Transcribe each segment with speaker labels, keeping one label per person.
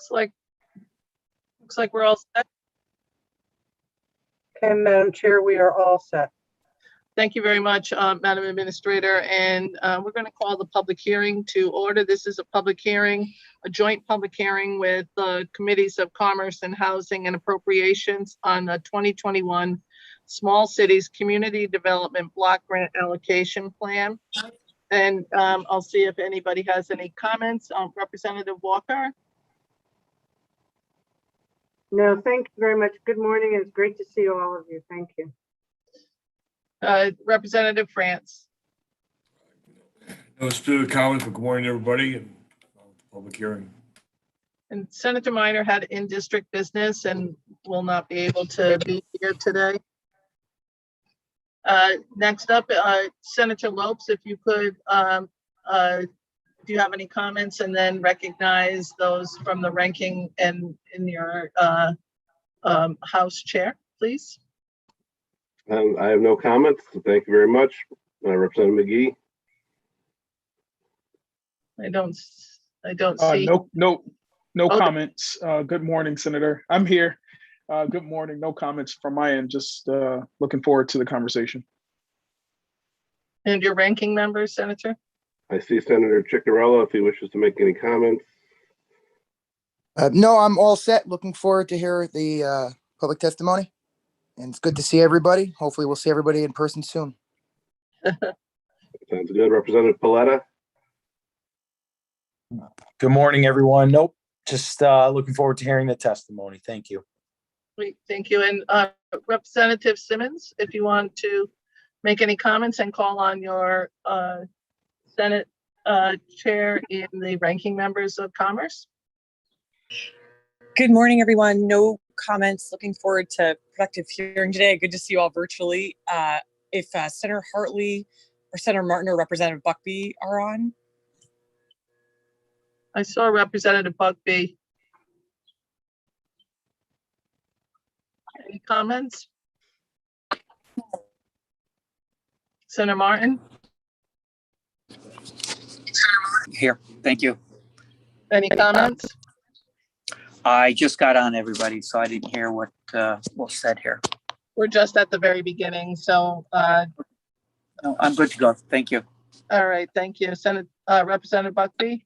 Speaker 1: Looks like we're all set.
Speaker 2: Okay, Madam Chair, we are all set.
Speaker 1: Thank you very much, Madam Administrator. And we're going to call the public hearing to order. This is a public hearing, a joint public hearing with the Committees of Commerce and Housing and Appropriations on the 2021 Small Cities Community Development Block Grant Allocation Plan. And I'll see if anybody has any comments. Representative Walker.
Speaker 2: No, thank you very much. Good morning. It's great to see all of you. Thank you.
Speaker 1: Representative France.
Speaker 3: No student comments, but good morning, everybody, and public hearing.
Speaker 1: And Senator Minor had in-district business and will not be able to be here today. Next up, Senator Lopes, if you could, do you have any comments, and then recognize those from the ranking and in your House chair, please.
Speaker 4: I have no comments. Thank you very much. Representative McGee.
Speaker 1: I don't see.
Speaker 5: No comments. Good morning, Senator. I'm here. Good morning. No comments from my end. Just looking forward to the conversation.
Speaker 1: And your ranking member, Senator?
Speaker 4: I see Senator Ciccarello if he wishes to make any comments.
Speaker 6: No, I'm all set. Looking forward to hear the public testimony. And it's good to see everybody. Hopefully we'll see everybody in person soon.
Speaker 4: Sounds good. Representative Paletta.
Speaker 7: Good morning, everyone. Nope, just looking forward to hearing the testimony. Thank you.
Speaker 1: Great, thank you. And Representative Simmons, if you want to make any comments and call on your Senate chair in the ranking members of Commerce.
Speaker 8: Good morning, everyone. No comments. Looking forward to productive hearing today. Good to see you all virtually. If Senator Hartley or Senator Martin or Representative Buckby are on.
Speaker 1: I saw Representative Buckby. Any comments? Senator Martin?
Speaker 9: Here, thank you.
Speaker 1: Any comments?
Speaker 9: I just got on, everybody, so I didn't hear what was said here.
Speaker 1: We're just at the very beginning, so.
Speaker 9: No, I'm good to go. Thank you.
Speaker 1: All right, thank you. Representative Buckby?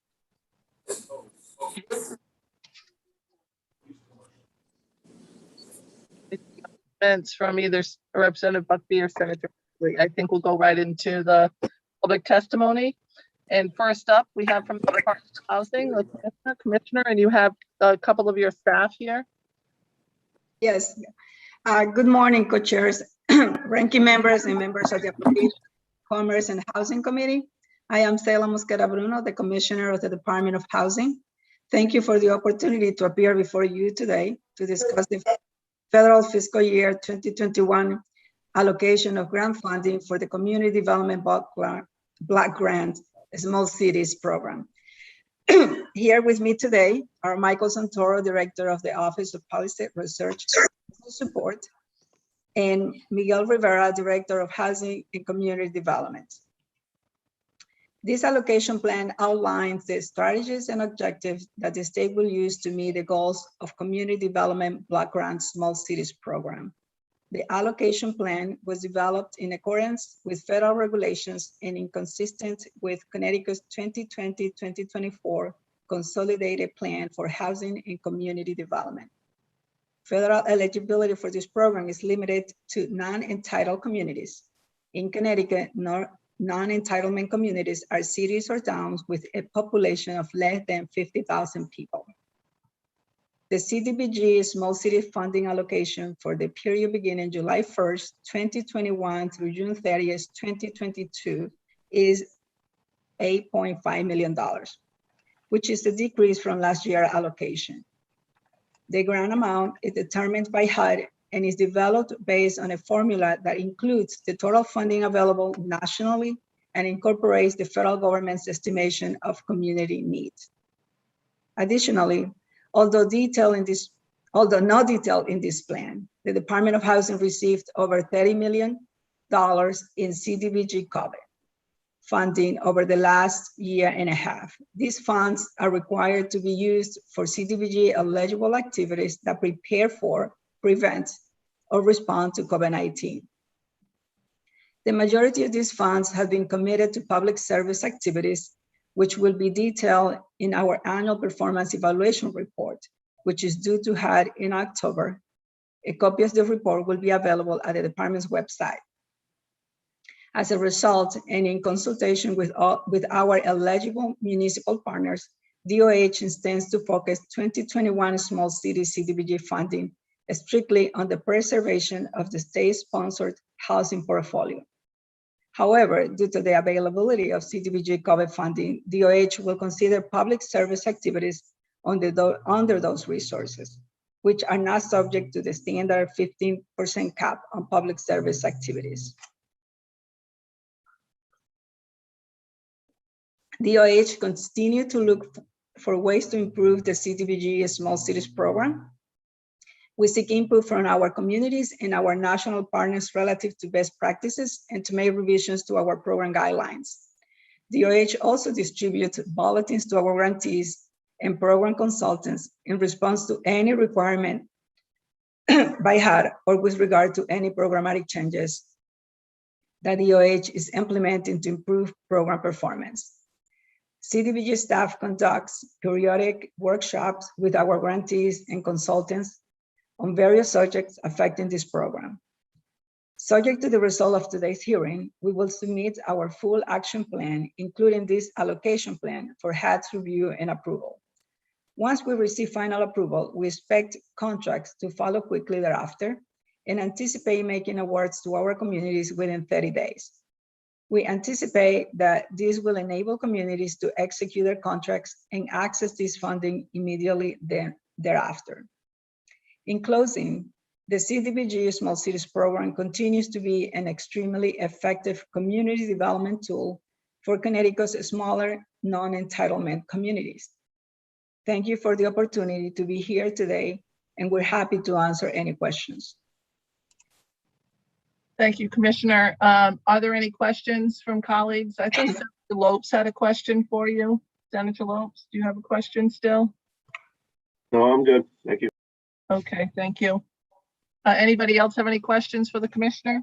Speaker 1: From either Representative Buckby or Senator Hartley. I think we'll go right into the public testimony. And first up, we have from the Department of Housing, the Commissioner, and you have a couple of your staff here.
Speaker 10: Yes. Good morning, co-chairs, ranking members, and members of the Appropriations, Commerce and Housing Committee. I am Cela Mosquera Bruno, the Commissioner of the Department of Housing. Thank you for the opportunity to appear before you today to discuss the federal fiscal year 2021 allocation of grant funding for the Community Development Block Grant Small Cities Program. Here with me today are Michael Santoro, Director of the Office of Policy Research and Support, and Miguel Rivera, Director of Housing and Community Development. This allocation plan outlines the strategies and objectives that the state will use to meet the goals of Community Development Block Grant Small Cities Program. The allocation plan was developed in accordance with federal regulations and inconsistent with Connecticut's 2020-2024 Consolidated Plan for Housing and Community Development. Federal eligibility for this program is limited to non-entitled communities. In Connecticut, non-entitlement communities are cities or towns with a population of less than 50,000 people. The CDBG Small City Funding Allocation for the period beginning July 1st, 2021 through June 30th, 2022 is $8.5 million, which is a decrease from last year's allocation. The grant amount is determined by HUD and is developed based on a formula that includes the total funding available nationally and incorporates the federal government's estimation of community needs. Additionally, although not detailed in this plan, the Department of Housing received over $30 million in CDBG COVID. funding over the last year and a half. These funds are required to be used for CDBG eligible activities that prepare for, prevent, or respond to COVID-19. The majority of these funds have been committed to public service activities, which will be detailed in our annual performance evaluation report, which is due to HUD in October. A copy of the report will be available at the department's website. As a result, and in consultation with our eligible municipal partners, DOH intends to focus 2021 small city CDBG funding strictly on the preservation of the state-sponsored housing portfolio. However, due to the availability of CDBG COVID funding, DOH will consider public service activities under those resources, which are not subject to the standard 15% cap on public service activities. DOH continue to look for ways to improve the CDBG Small Cities program. We seek input from our communities and our national partners relative to best practices and to make revisions to our program guidelines. DOH also distributes bulletins to our grantees and program consultants in response to any requirement by HUD or with regard to any programmatic changes that DOH is implementing to improve program performance. CDBG staff conducts periodic workshops with our grantees and consultants on various subjects affecting this program. Subject to the result of today's hearing, we will submit our full action plan, including this allocation plan, for HUD's review and approval. Once we receive final approval, we expect contracts to follow quickly thereafter and anticipate making awards to our communities within 30 days. We anticipate that this will enable communities to execute their contracts and access this funding immediately thereafter. In closing, the CDBG Small Cities program continues to be an extremely effective community development tool for Connecticut's smaller non-entitlement communities. Thank you for the opportunity to be here today, and we're happy to answer any questions.
Speaker 1: Thank you, Commissioner. Are there any questions from colleagues? I think Senator Lopes had a question for you. Senator Lopes, do you have a question still?
Speaker 4: No, I'm good. Thank you.
Speaker 1: Okay, thank you. Anybody else have any questions for the Commissioner?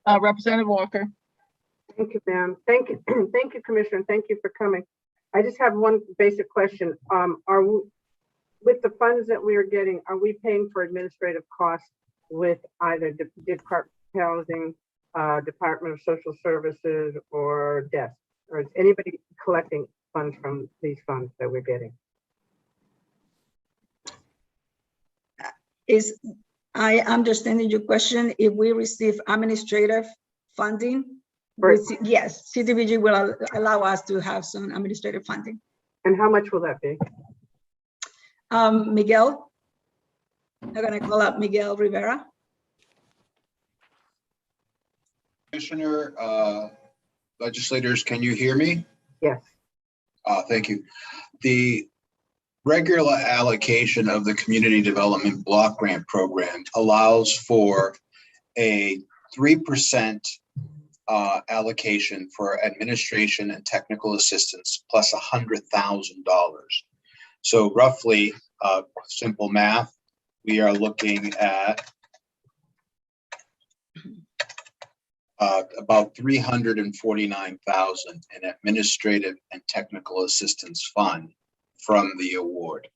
Speaker 1: Representative Walker.
Speaker 2: Thank you, ma'am. Thank you. Thank you, Commissioner. Thank you for coming. I just have one basic question. With the funds that we are getting, are we paying for administrative costs with either Department of Housing, Department of Social Services, or DES? Or is anybody collecting funds from these funds that we're getting?
Speaker 10: I understanding your question. If we receive administrative funding,
Speaker 2: Right.
Speaker 10: yes, CDBG will allow us to have some administrative funding.
Speaker 2: And how much will that be?
Speaker 10: Miguel, I'm gonna call up Miguel Rivera.
Speaker 11: Commissioner, legislators, can you hear me?
Speaker 2: Yes.
Speaker 11: Thank you. The regular allocation of the Community Development Block Grant Program allows for a 3% allocation for administration and technical assistance plus $100,000. So roughly, simple math, we are looking at about $349,000 in administrative and technical assistance fund from the award.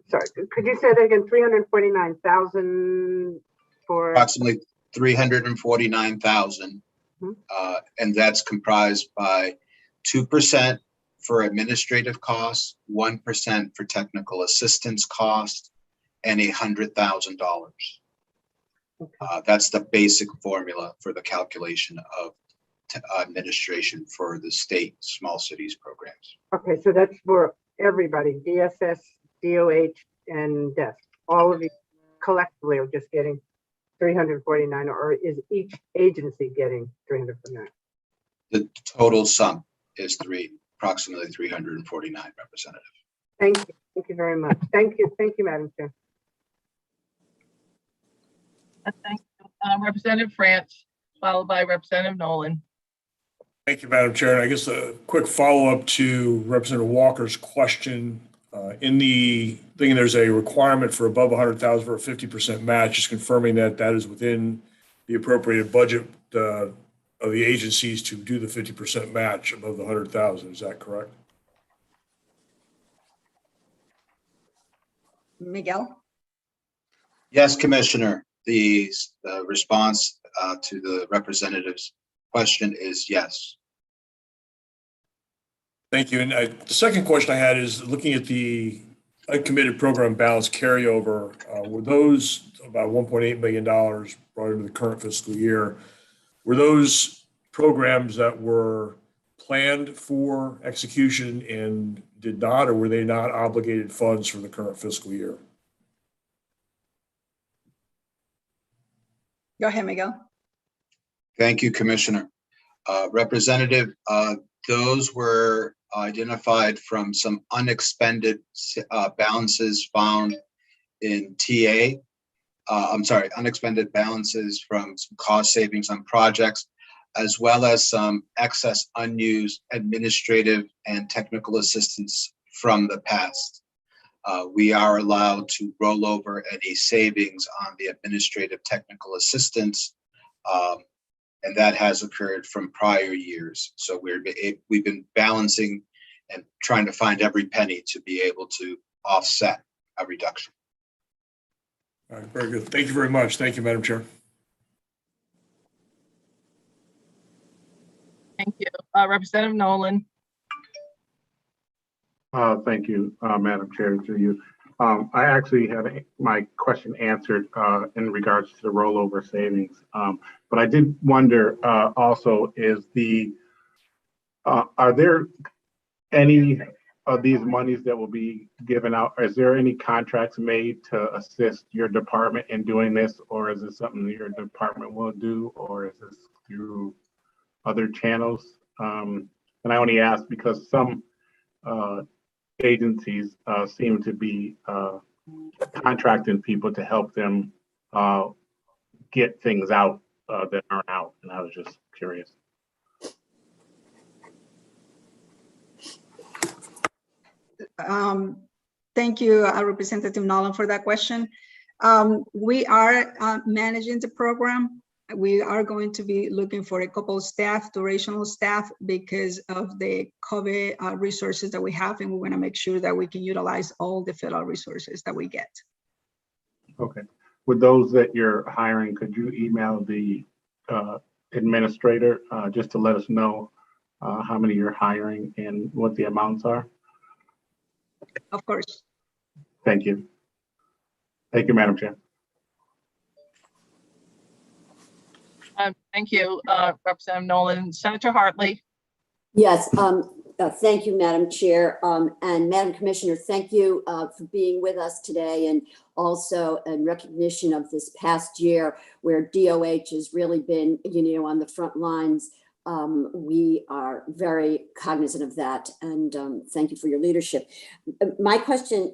Speaker 2: Sorry, could you say that again? 349,000 for
Speaker 11: Approximately 349,000, and that's comprised by 2% for administrative costs, 1% for technical assistance costs, and $100,000. That's the basic formula for the calculation of administration for the state small cities programs.
Speaker 2: Okay, so that's for everybody, DSS, DOH, and DES. All of you collectively are just getting 349, or is each agency getting 349?
Speaker 11: The total sum is approximately 349, Representative.
Speaker 2: Thank you. Thank you very much. Thank you. Thank you, Madam Chair.
Speaker 1: Thank you. Representative France, followed by Representative Nolan.
Speaker 3: Thank you, Madam Chair. And I guess a quick follow-up to Representative Walker's question. In the thing, there's a requirement for above 100,000 for a 50% match, just confirming that that is within the appropriated budget of the agencies to do the 50% match above the 100,000. Is that correct?
Speaker 10: Miguel?
Speaker 11: Yes, Commissioner, the response to the representative's question is yes.
Speaker 3: Thank you. And the second question I had is looking at the uncommitted program balance carryover, were those about $1.8 million brought into the current fiscal year? Were those programs that were planned for execution and did not, or were they not obligated funds for the current fiscal year?
Speaker 10: Go ahead, Miguel.
Speaker 11: Thank you, Commissioner. Representative, those were identified from some unexpended balances found in TA. Unexpended balances from some cost savings on projects, as well as some excess unused administrative and technical assistance from the past. We are allowed to roll over any savings on the administrative technical assistance, and that has occurred from prior years. So we've been balancing and trying to find every penny to be able to offset a reduction.
Speaker 3: All right, very good. Thank you very much. Thank you, Madam Chair.
Speaker 1: Thank you. Representative Nolan.
Speaker 12: Thank you, Madam Chair, to you. I actually had my question answered in regards to the rollover savings. But I did wonder also are there any of these monies that will be given out? Is there any contracts made to assist your department in doing this, or is it something that your department will do, or is this through other channels? And I only ask because some agencies seem to be contracting people to help them get things out that aren't out, and I was just curious.
Speaker 10: Thank you, Representative Nolan, for that question. We are managing the program. We are going to be looking for a couple of staff, durational staff, because of the COVID resources that we have, and we want to make sure that we can utilize all the federal resources that we get.
Speaker 12: Okay. With those that you're hiring, could you email the administrator just to let us know how many you're hiring and what the amounts are?
Speaker 10: Of course.
Speaker 12: Thank you. Thank you, Madam Chair.
Speaker 1: Thank you, Representative Nolan. Senator Hartley.
Speaker 13: Yes, thank you, Madam Chair. And Madam Commissioner, thank you for being with us today, and also in recognition of this past year where DOH has really been, on the front lines. We are very cognizant of that, and thank you for your leadership. My question,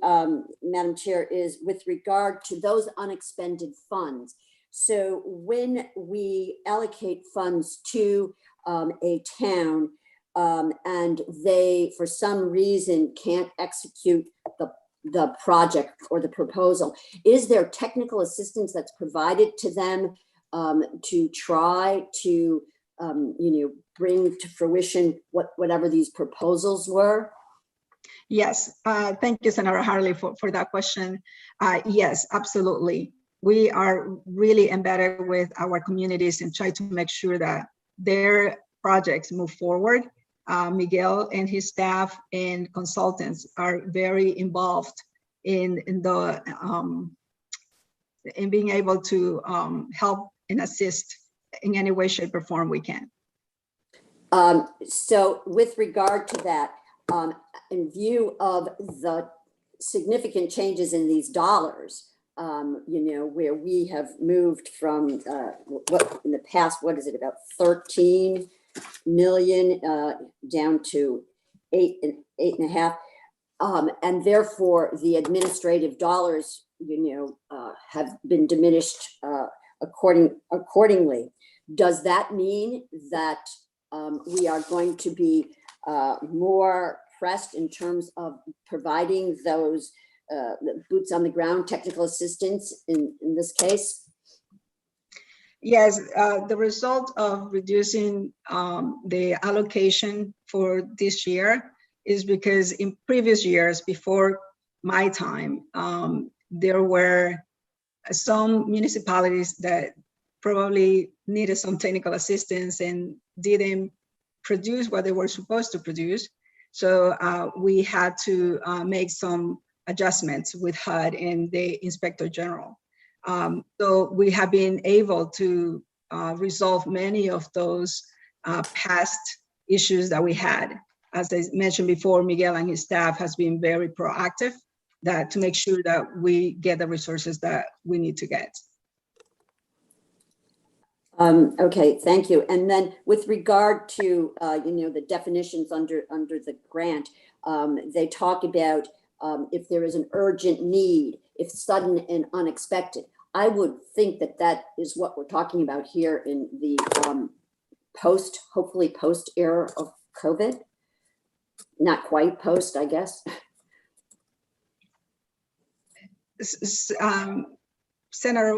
Speaker 13: Madam Chair, is with regard to those unexpended funds. So when we allocate funds to a town and they, for some reason, can't execute the project or the proposal, is there technical assistance that's provided to them to try to bring to fruition whatever these proposals were?
Speaker 10: Yes, thank you, Senator Hartley, for that question. Yes, absolutely. We are really embedded with our communities and try to make sure that their projects move forward. Miguel and his staff and consultants are very involved in being able to help and assist in any way, shape, or form we can.
Speaker 13: So with regard to that, in view of the significant changes in these dollars, where we have moved from what in the past, what is it, about 13 million down to 8.5, and therefore the administrative dollars, have been diminished accordingly. Does that mean that we are going to be more pressed in terms of providing those boots on the ground technical assistance in this case?
Speaker 10: Yes, the result of reducing the allocation for this year is because in previous years before my time, there were some municipalities that probably needed some technical assistance and didn't produce what they were supposed to produce. So we had to make some adjustments with HUD and the Inspector General. So we have been able to resolve many of those past issues that we had. As I mentioned before, Miguel and his staff has been very proactive to make sure that we get the resources that we need to get.
Speaker 13: Okay, thank you. And then with regard to the definitions under the grant, they talk about if there is an urgent need, if sudden and unexpected. I would think that that is what we're talking about here in the hopefully post era of COVID. Not quite post, I guess.
Speaker 10: Senator,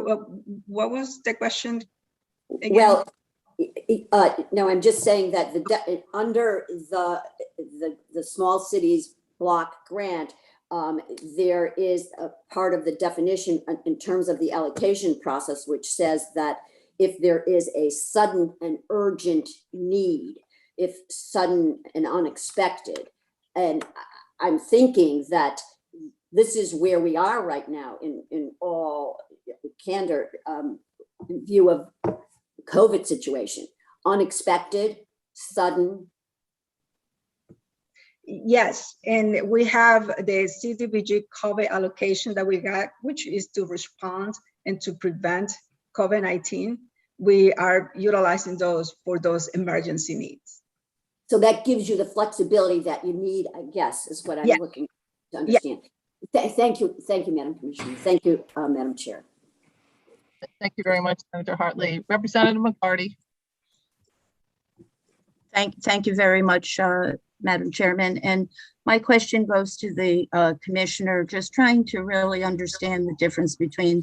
Speaker 10: what was the question again?
Speaker 13: Well, no, I'm just saying that under the small cities block grant, there is a part of the definition in terms of the allocation process, which says that if there is a sudden and urgent need, if sudden and unexpected, and I'm thinking that this is where we are right now in all candor, in view of COVID situation, unexpected, sudden.
Speaker 10: Yes, and we have the CDBG COVID allocation that we got, which is to respond and to prevent COVID-19. We are utilizing those for those emergency needs.
Speaker 13: So that gives you the flexibility that you need, I guess, is what I'm looking to understand. Yeah. Thank you, Madam Commissioner. Thank you, Madam Chair.
Speaker 1: Thank you very much, Senator Hartley. Representative McCarty.
Speaker 14: Thank you very much, Madam Chairman. And my question goes to the Commissioner, just trying to really understand the difference between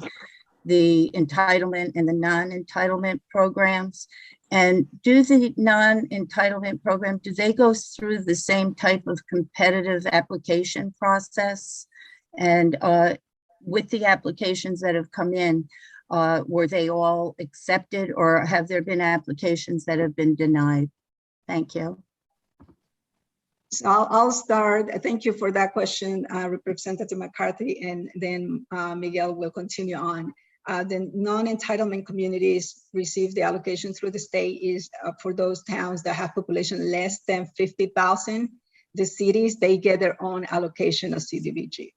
Speaker 14: the entitlement and the non-entitlement programs. And do the non-entitlement program, do they go through the same type of competitive application process? And with the applications that have come in, were they all accepted, or have there been applications that have been denied? Thank you.
Speaker 10: So I'll start. Thank you for that question, Representative McCarthy, and then Miguel will continue on. The non-entitlement communities receive the allocation through the state is for those towns that have population less than 50,000. The cities, they get their own allocation of CDBG.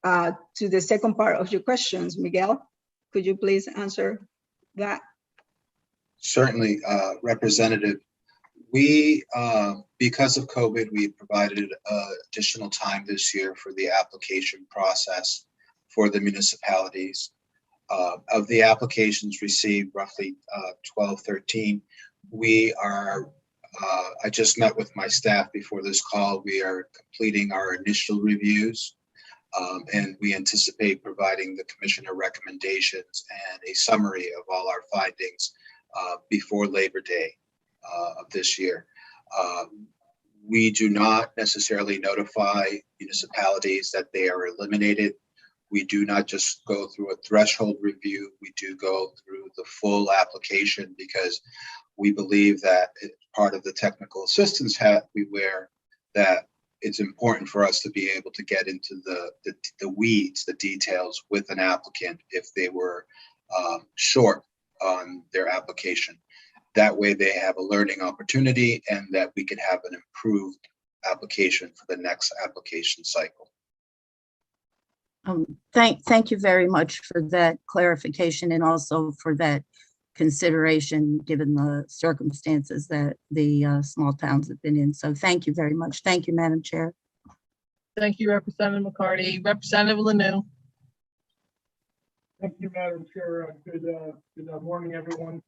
Speaker 10: To the second part of your questions, Miguel, could you please answer that?
Speaker 11: Certainly, Representative. We, because of COVID, we provided additional time this year for the application process for the municipalities. Of the applications received, roughly 12, 13, we are, I just met with my staff before this call. We are completing our initial reviews, and we anticipate providing the commissioner recommendations and a summary of all our findings before Labor Day of this year. We do not necessarily notify municipalities that they are eliminated. We do not just go through a threshold review. We do go through the full application because we believe that part of the technical assistance hat we wear, that it's important for us to be able to get into the weeds, the details with an applicant if they were short on their application. That way they have a learning opportunity and that we can have an improved application for the next application cycle.
Speaker 14: Thank you very much for that clarification and also for that consideration given the circumstances that the small towns have been in. So thank you very much. Thank you, Madam Chair.
Speaker 1: Thank you, Representative McCarty. Representative Lanu.
Speaker 15: Thank you, Madam Chair. Good morning, everyone.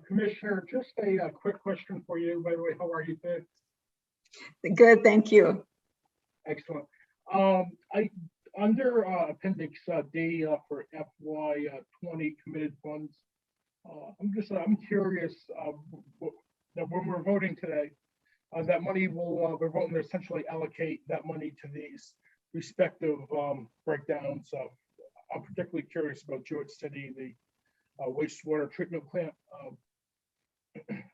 Speaker 15: Commissioner, just a quick question for you. By the way, how are you today?
Speaker 10: Good, thank you.
Speaker 15: Excellent. I under Appendix D for FY 20 committed funds. I'm curious that when we're voting today, that money will we're voting to essentially allocate that money to these respective breakdowns. I'm particularly curious about Jewett City, the wastewater treatment plant,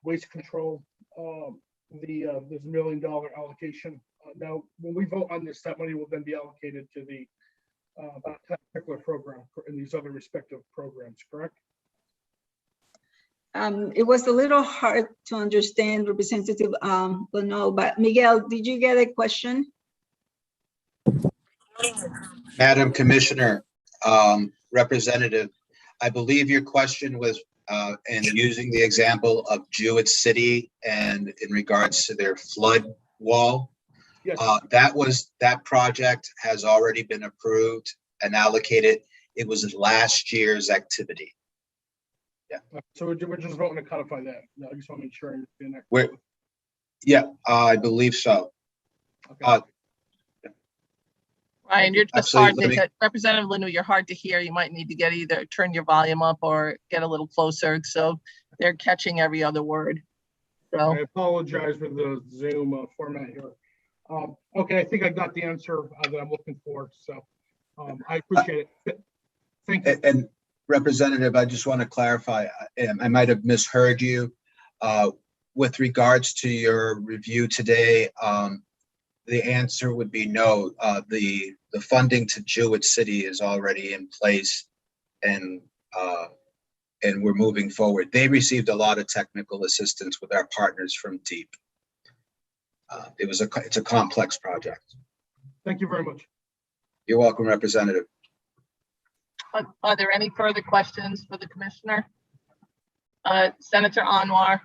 Speaker 15: waste control. There's $1 million allocation. Now, when we vote on this, that money will then be allocated to the that particular program in these other respective programs, correct?
Speaker 10: It was a little hard to understand, Representative Leno, but Miguel, did you get a question?
Speaker 11: Madam Commissioner, Representative, I believe your question was and using the example of Jewett City and in regards to their flood wall.
Speaker 15: Yes.
Speaker 11: That project has already been approved and allocated. It was last year's activity. Yeah.
Speaker 15: So we're just voting to codify that. No, I just want to make sure I understand that.
Speaker 11: Yeah, I believe so.
Speaker 15: Okay.
Speaker 1: Ryan, you're just
Speaker 11: Absolutely.
Speaker 1: hard to, Representative Lanu, you're hard to hear. You might need to get either turn your volume up or get a little closer. So they're catching every other word. So
Speaker 15: I apologize for the Zoom format here. Okay, I think I got the answer that I'm looking for. So I appreciate it. Thank you.
Speaker 11: And Representative, I just want to clarify, I might have misheard you. With regards to your review today, the answer would be no. The funding to Jewett City is already in place, and we're moving forward. They received a lot of technical assistance with our partners from DEEP. It's a complex project.
Speaker 15: Thank you very much.
Speaker 11: You're welcome, Representative.
Speaker 1: are there any further questions for the commissioner? Senator Anwar.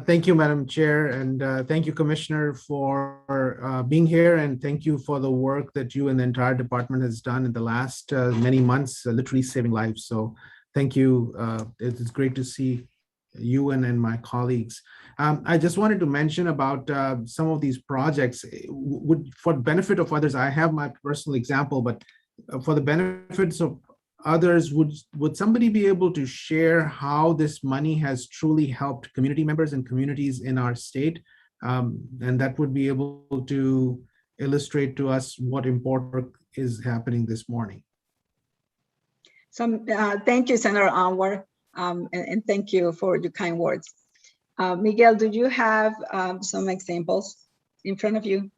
Speaker 16: Thank you, Madam Chair, and thank you, Commissioner, for being here, and thank you for the work that you and the entire department has done in the last many months, literally saving lives. So thank you. It's great to see you and my colleagues. I just wanted to mention about some of these projects. For the benefit of others, I have my personal example, but for the benefits of others, would somebody be able to share how this money has truly helped community members and communities in our state? And that would be able to illustrate to us what important work is happening this morning.
Speaker 10: So thank you, Senator Anwar, and thank you for your kind words. Miguel, do you have some examples in front of you?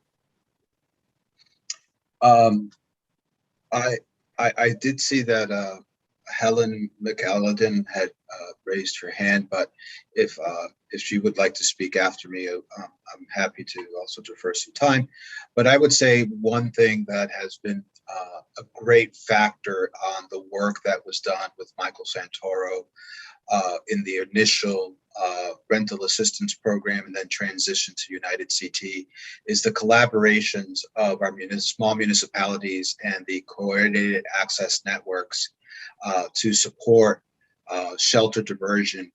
Speaker 11: I did see that Helen McAlladin had raised her hand, but if she would like to speak after me, I'm happy to also defer some time. But I would say one thing that has been a great factor on the work that was done with Michael Santoro in the initial rental assistance program and then transition to United CT is the collaborations of our small municipalities and the coordinated access networks to support shelter diversion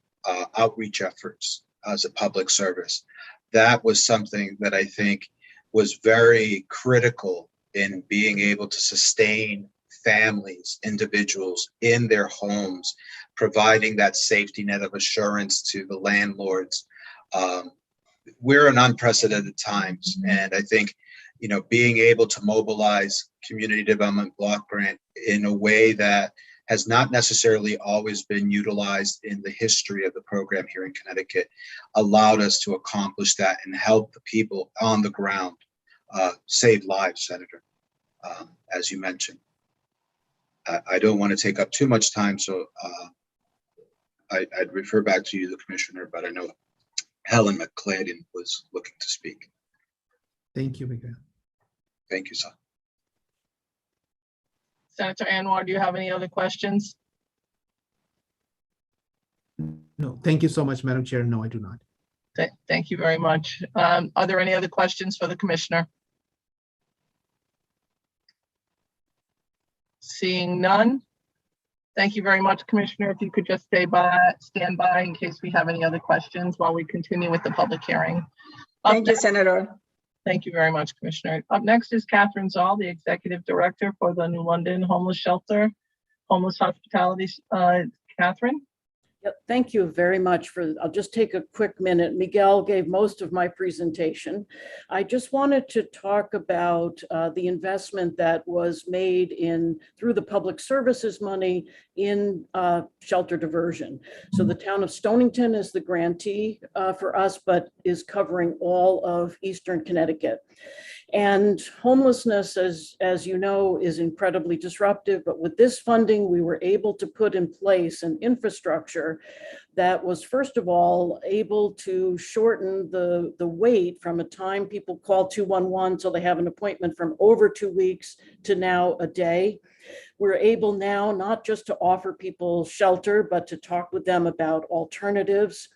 Speaker 11: outreach efforts as a public service. That was something that I think was very critical in being able to sustain families, individuals in their homes, providing that safety net of assurance to the landlords. We're in unprecedented times, and I think, you know, being able to mobilize community development block grant in a way that has not necessarily always been utilized in the history of the program here in Connecticut allowed us to accomplish that and help the people on the ground save lives, Senator, as you mentioned. I don't want to take up too much time, so I'd refer back to you, the Commissioner, but I know Helen McCladden was looking to speak.
Speaker 16: Thank you, Miguel.
Speaker 11: Thank you, sir.
Speaker 1: Senator Anwar, do you have any other questions?
Speaker 16: No, thank you so much, Madam Chair. No, I do not.
Speaker 1: Thank you very much. Are there any other questions for the commissioner? Seeing none, Thank you very much, Commissioner. If you could just stand by in case we have any other questions while we continue with the public hearing.
Speaker 10: Thank you, Senator.
Speaker 1: Thank you very much, Commissioner. Up next is Catherine Zoll, the Executive Director for the New London Homeless Shelter, Homeless Hospitality. Catherine?
Speaker 17: Yep, thank you very much I'll just take a quick minute. Miguel gave most of my presentation. I just wanted to talk about the investment that was made through the public services money in shelter diversion. So the town of Stonington is the grantee for us, but is covering all of Eastern Connecticut. And homelessness, as you know, is incredibly disruptive. But with this funding, we were able to put in place an infrastructure that was, first of all, able to shorten the wait from a time people call 211 till they have an appointment from over 2 weeks to now a day. We're able now not just to offer people shelter, but to talk with them about alternatives.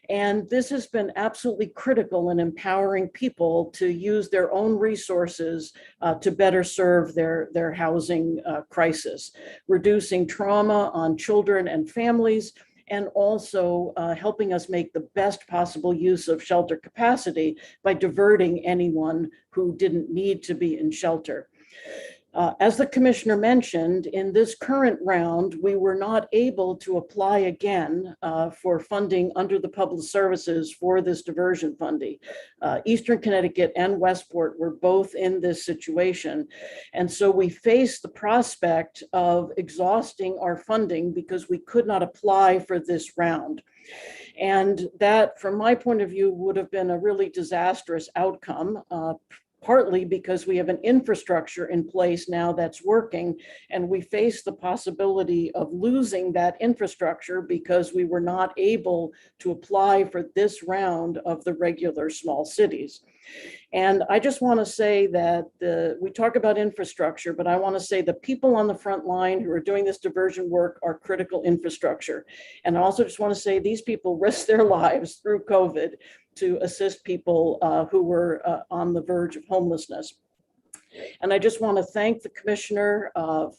Speaker 17: And this has been absolutely critical in empowering people to use their own resources to better serve their housing crisis, reducing trauma on children and families, and also helping us make the best possible use of shelter capacity by diverting anyone who didn't need to be in shelter. As the commissioner mentioned, in this current round, we were not able to apply again for funding under the public services for this diversion funding. Eastern Connecticut and Westport were both in this situation. And so we faced the prospect of exhausting our funding because we could not apply for this round. And that, from my point of view, would have been a really disastrous outcome. Partly because we have an infrastructure in place now that's working, and we face the possibility of losing that infrastructure because we were not able to apply for this round of the regular small cities. And I just want to say that we talk about infrastructure, but I want to say the people on the front line who are doing this diversion work are critical infrastructure. And I also just want to say these people risked their lives through COVID to assist people who were on the verge of homelessness. And I just want to thank the commissioner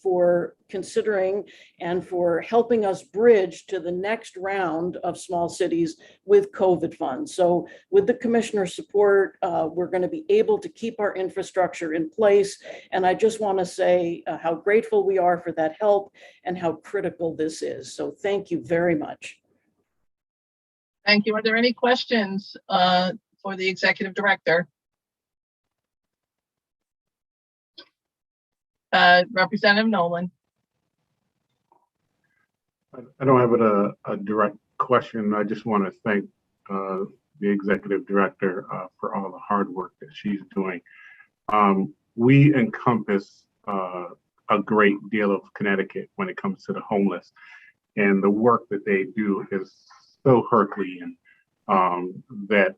Speaker 17: for considering and for helping us bridge to the next round of small cities with COVID funds. So with the commissioner's support, we're going to be able to keep our infrastructure in place. And I just want to say how grateful we are for that help and how critical this is. So thank you very much.
Speaker 1: Thank you. Are there any questions for the Executive Director? Representative Nolan.
Speaker 12: I don't have a direct question. I just want to thank the Executive Director for all the hard work that she's doing. We encompass a great deal of Connecticut when it comes to the homeless, and the work that they do is so Herculean that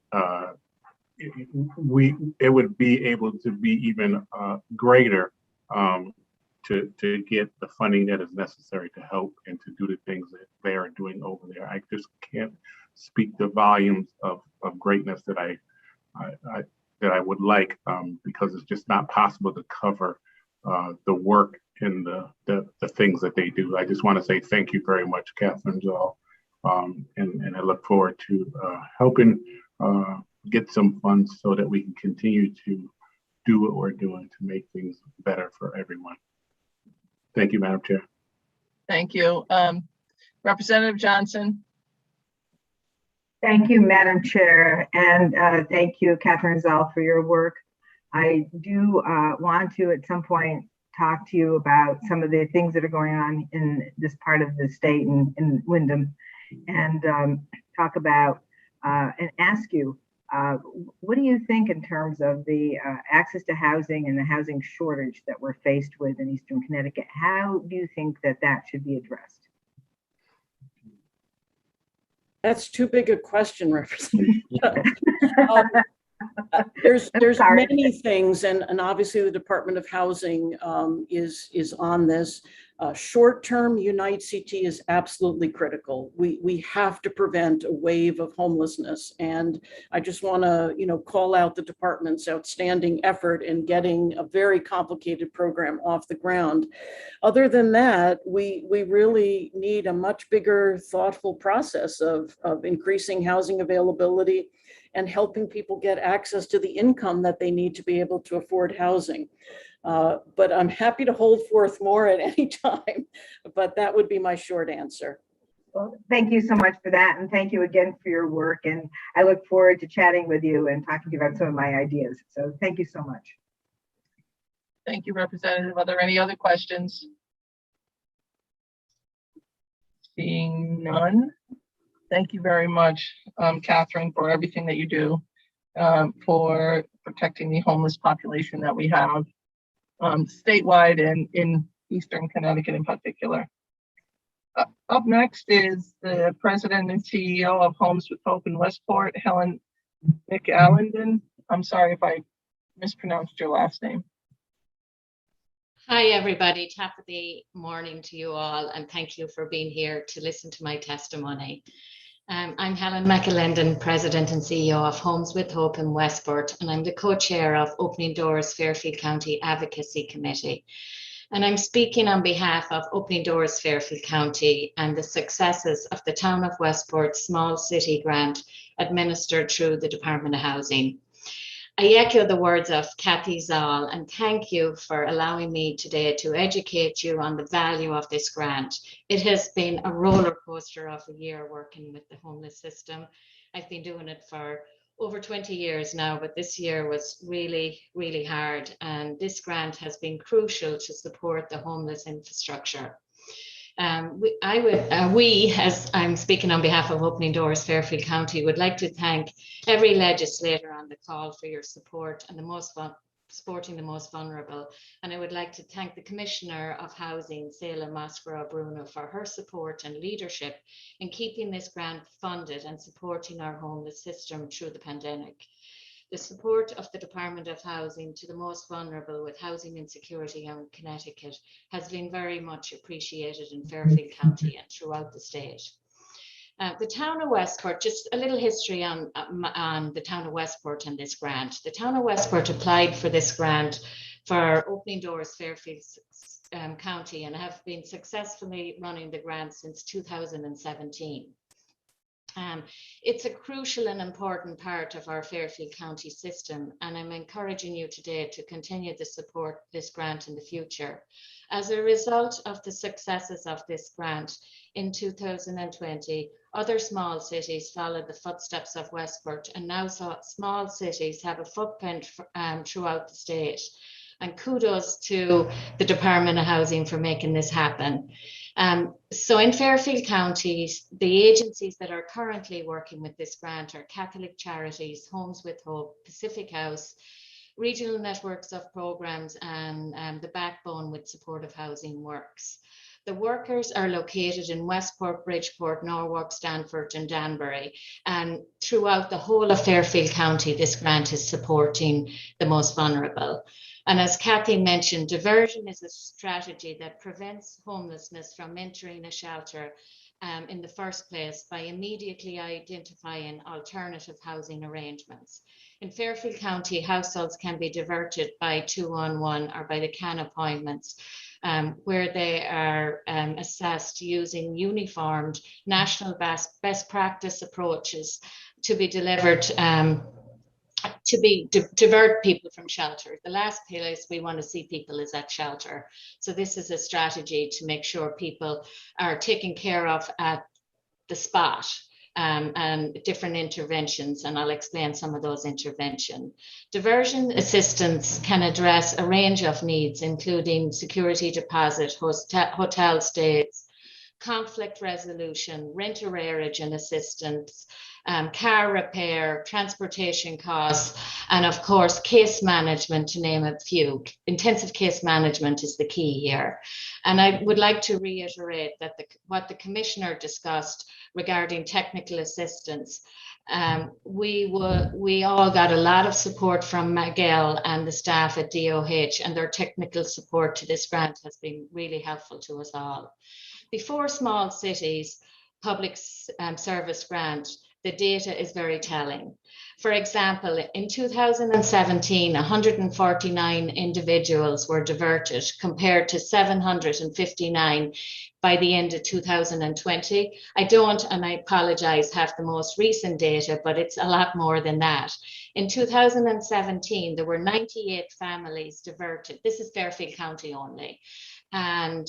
Speaker 12: it would be able to be even greater to get the funding that is necessary to help and to do the things that they are doing over there. I just can't speak the volumes of greatness that I would like, because it's just not possible to cover the work and the things that they do. I just want to say thank you very much, Catherine Zoll. And I look forward to helping get some funds so that we can continue to do what we're doing to make things better for everyone. Thank you, Madam Chair.
Speaker 1: Thank you. Representative Johnson.
Speaker 18: Thank you, Madam Chair, and thank you, Catherine Zoll, for your work. I do want to, at some point, talk to you about some of the things that are going on in this part of the state in Wyndham, and talk about and ask you, what do you think in terms of the access to housing and the housing shortage that we're faced with in Eastern Connecticut? How do you think that should be addressed?
Speaker 17: That's too big a question, Representative. There's many things, and obviously the Department of Housing is on this. Short-term Unite CT is absolutely critical. We have to prevent a wave of homelessness. And I just want to, call out the department's outstanding effort in getting a very complicated program off the ground. Other than that, we really need a much bigger, thoughtful process of increasing housing availability and helping people get access to the income that they need to be able to afford housing. But I'm happy to hold forth more at any time, but that would be my short answer.
Speaker 18: Well, thank you so much for that. And thank you again for your work. And I look forward to chatting with you and talking to you about some of my ideas. So thank you so much.
Speaker 1: Thank you, Representative. Are there any other questions? Seeing none. Thank you very much, Catherine, for everything that you do for protecting the homeless population that we have statewide and in Eastern Connecticut in particular. Up next is the President and CEO of Homes with Hope in Westport, Helen McAllenden. I'm sorry if I mispronounced your last name.
Speaker 19: Hi, everybody. Top of the morning to you all, and thank you for being here to listen to my testimony. I'm Helen McAllenden, President and CEO of Homes with Hope in Westport, and I'm the co-chair of Opening Doors Fairfield County Advocacy Committee. And I'm speaking on behalf of Opening Doors Fairfield County and the successes of the Town of Westport Small City Grant administered through the Department of Housing. I echo the words of Kathy Zoll and thank you for allowing me today to educate you on the value of this grant. It has been a roller coaster of a year working with the homeless system. I've been doing it for over 20 years now, but this year was really, really hard. And this grant has been crucial to support the homeless infrastructure. We, as I'm speaking on behalf of Opening Doors Fairfield County, would like to thank every legislator on the call for your support and supporting the most vulnerable. And I would like to thank the Commissioner of Housing, Seila Mascaro-Bruno, for her support and leadership in keeping this grant funded and supporting our homeless system through the pandemic. The support of the Department of Housing to the most vulnerable with housing insecurity in Connecticut has been very much appreciated in Fairfield County and throughout the state. The Town of Westport, just a little history on the Town of Westport and this grant. The Town of Westport applied for this grant for Opening Doors Fairfield County and have been successfully running the grant since 2017. It's a crucial and important part of our Fairfield County system, and I'm encouraging you today to continue to support this grant in the future. As a result of the successes of this grant in 2020, other small cities followed the footsteps of Westport, and now small cities have a footprint throughout the state. And kudos to the Department of Housing for making this happen. So in Fairfield County, the agencies that are currently working with this grant are Catholic Charities, Homes with Hope, Pacific House, regional networks of programs, and the backbone with supportive housing works. The workers are located in Westport, Bridgeport, Norwalk, Stanford, and Danbury. And throughout the whole of Fairfield County, this grant is supporting the most vulnerable. And as Kathy mentioned, diversion is a strategy that prevents homelessness from entering a shelter in the first place by immediately identifying alternative housing arrangements. In Fairfield County, households can be diverted by 2-on-1 or by the CAN appointments, where they are assessed using uniformed national best practice approaches to be delivered divert people from shelter. The last place we want to see people is at shelter. So this is a strategy to make sure people are taken care of at the spot, and different interventions, and I'll explain some of those interventions. Diversion assistance can address a range of needs, including security deposit, hotel stays, conflict resolution, rent-arrearage and assistance, car repair, transportation costs, and of course, case management, to name a few. Intensive case management is the key here. And I would like to reiterate that what the Commissioner discussed regarding technical assistance We all got a lot of support from Miguel and the staff at DOH, and their technical support to this grant has been really helpful to us all. Before small cities public service grant, the data is very telling. For example, in 2017, 149 individuals were diverted compared to 759 by the end of 2020. I don't, and I apologize, have the most recent data, but it's a lot more than that. In 2017, there were 98 families diverted. This is Fairfield County only. And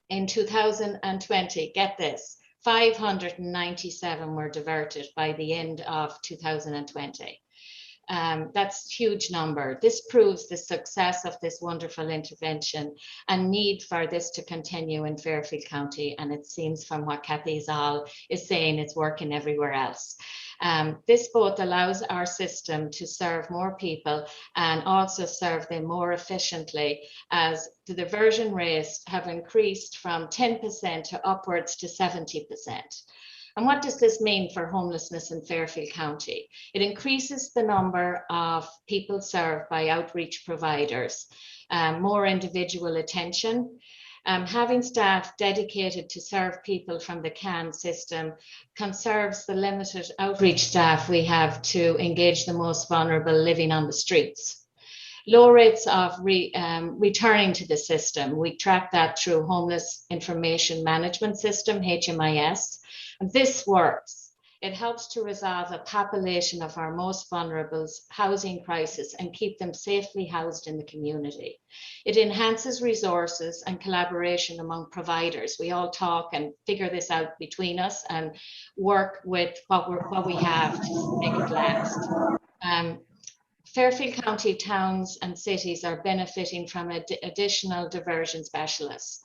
Speaker 19: in 2020, get this, 597 were diverted by the end of 2020. That's a huge number. This proves the success of this wonderful intervention and need for this to continue in Fairfield County. And it seems from what Kathy Zoll is saying, it's working everywhere else. This both allows our system to serve more people and also serve them more efficiently, as the diversion rates have increased from 10% to upwards to 70%. And what does this mean for homelessness in Fairfield County? It increases the number of people served by outreach providers, more individual attention. Having staff dedicated to serve people from the CAN system conserves the limited outreach staff we have to engage the most vulnerable living on the streets. Low rates of returning to the system. We track that through Homeless Information Management System, HMIS. And this works. It helps to resolve a population of our most vulnerable's housing crisis and keep them safely housed in the community. It enhances resources and collaboration among providers. We all talk and figure this out between us and work with what we have to make it last. Fairfield County towns and cities are benefiting from additional diversion specialists.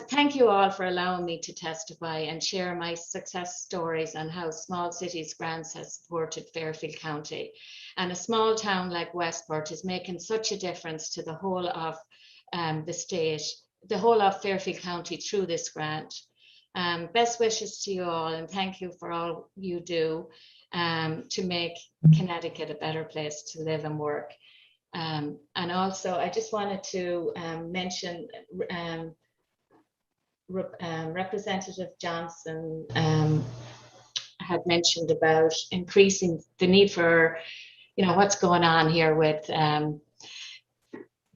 Speaker 19: Thank you all for allowing me to testify and share my success stories on how Small Cities Grants has supported Fairfield County. And a small town like Westport is making such a difference to the whole of the state, the whole of Fairfield County through this grant. Best wishes to you all, and thank you for all you do to make Connecticut a better place to live and work. And also, I just wanted to mention Representative Johnson had mentioned about increasing the need for, what's going on here with the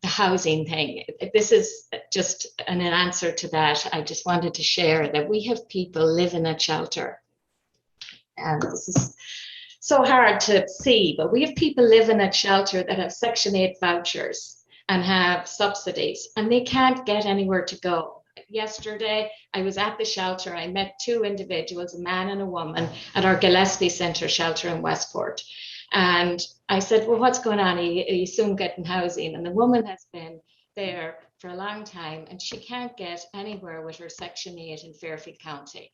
Speaker 19: housing thing. This is just an answer to that. I just wanted to share that we have people living at shelter. And this is so hard to see, but we have people living at shelter that have Section 8 vouchers and have subsidies, and they can't get anywhere to go. Yesterday, I was at the shelter. I met two individuals, a man and a woman, at our Gillespie Centre shelter in Westport. And I said, well, what's going on? Are you soon getting housing? And the woman has been there for a long time, and she can't get anywhere with her Section 8 in Fairfield County.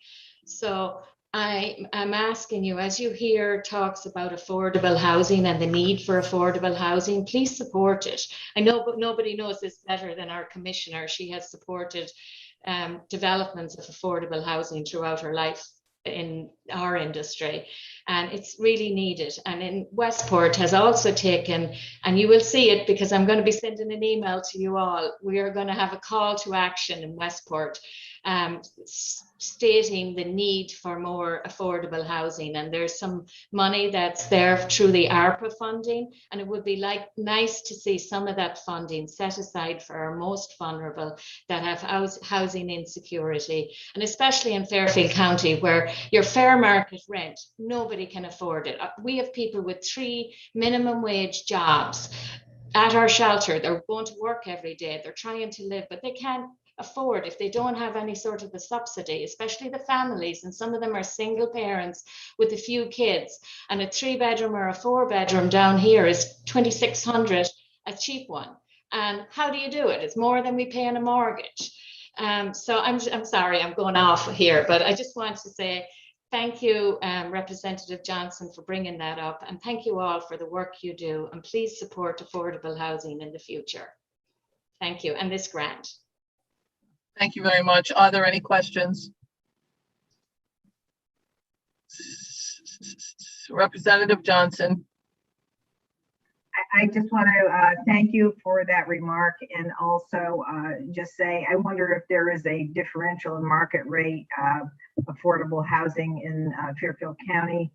Speaker 19: So I'm asking you, as you hear talks about affordable housing and the need for affordable housing, please support it. I know, but nobody knows this better than our commissioner. She has supported developments of affordable housing throughout her life in our industry, and it's really needed. And in Westport has also taken, and you will see it because I'm going to be sending an email to you all. We are going to have a call to action in Westport stating the need for more affordable housing, and there's some money that's there through the ARPA funding, and it would be nice to see some of that funding set aside for our most vulnerable that have housing insecurity, and especially in Fairfield County where your fair market rent, nobody can afford it. We have people with 3 minimum wage jobs at our shelter. They're going to work every day, they're trying to live, but they can't afford if they don't have any sort of a subsidy, especially the families, and some of them are single parents with a few kids, and a 3-bedroom or a 4-bedroom down here is $2,600, a cheap one. And how do you do it? It's more than we pay on a mortgage. So I'm sorry, I'm going off here, but I just want to say thank you, Representative Johnson, for bringing that up, and thank you all for the work you do, and please support affordable housing in the future. Thank you, and this grant.
Speaker 1: Thank you very much. Are there any questions? Representative Johnson.
Speaker 18: I just want to thank you for that remark, and also just say I wonder if there is a differential in market rate affordable housing in Fairfield County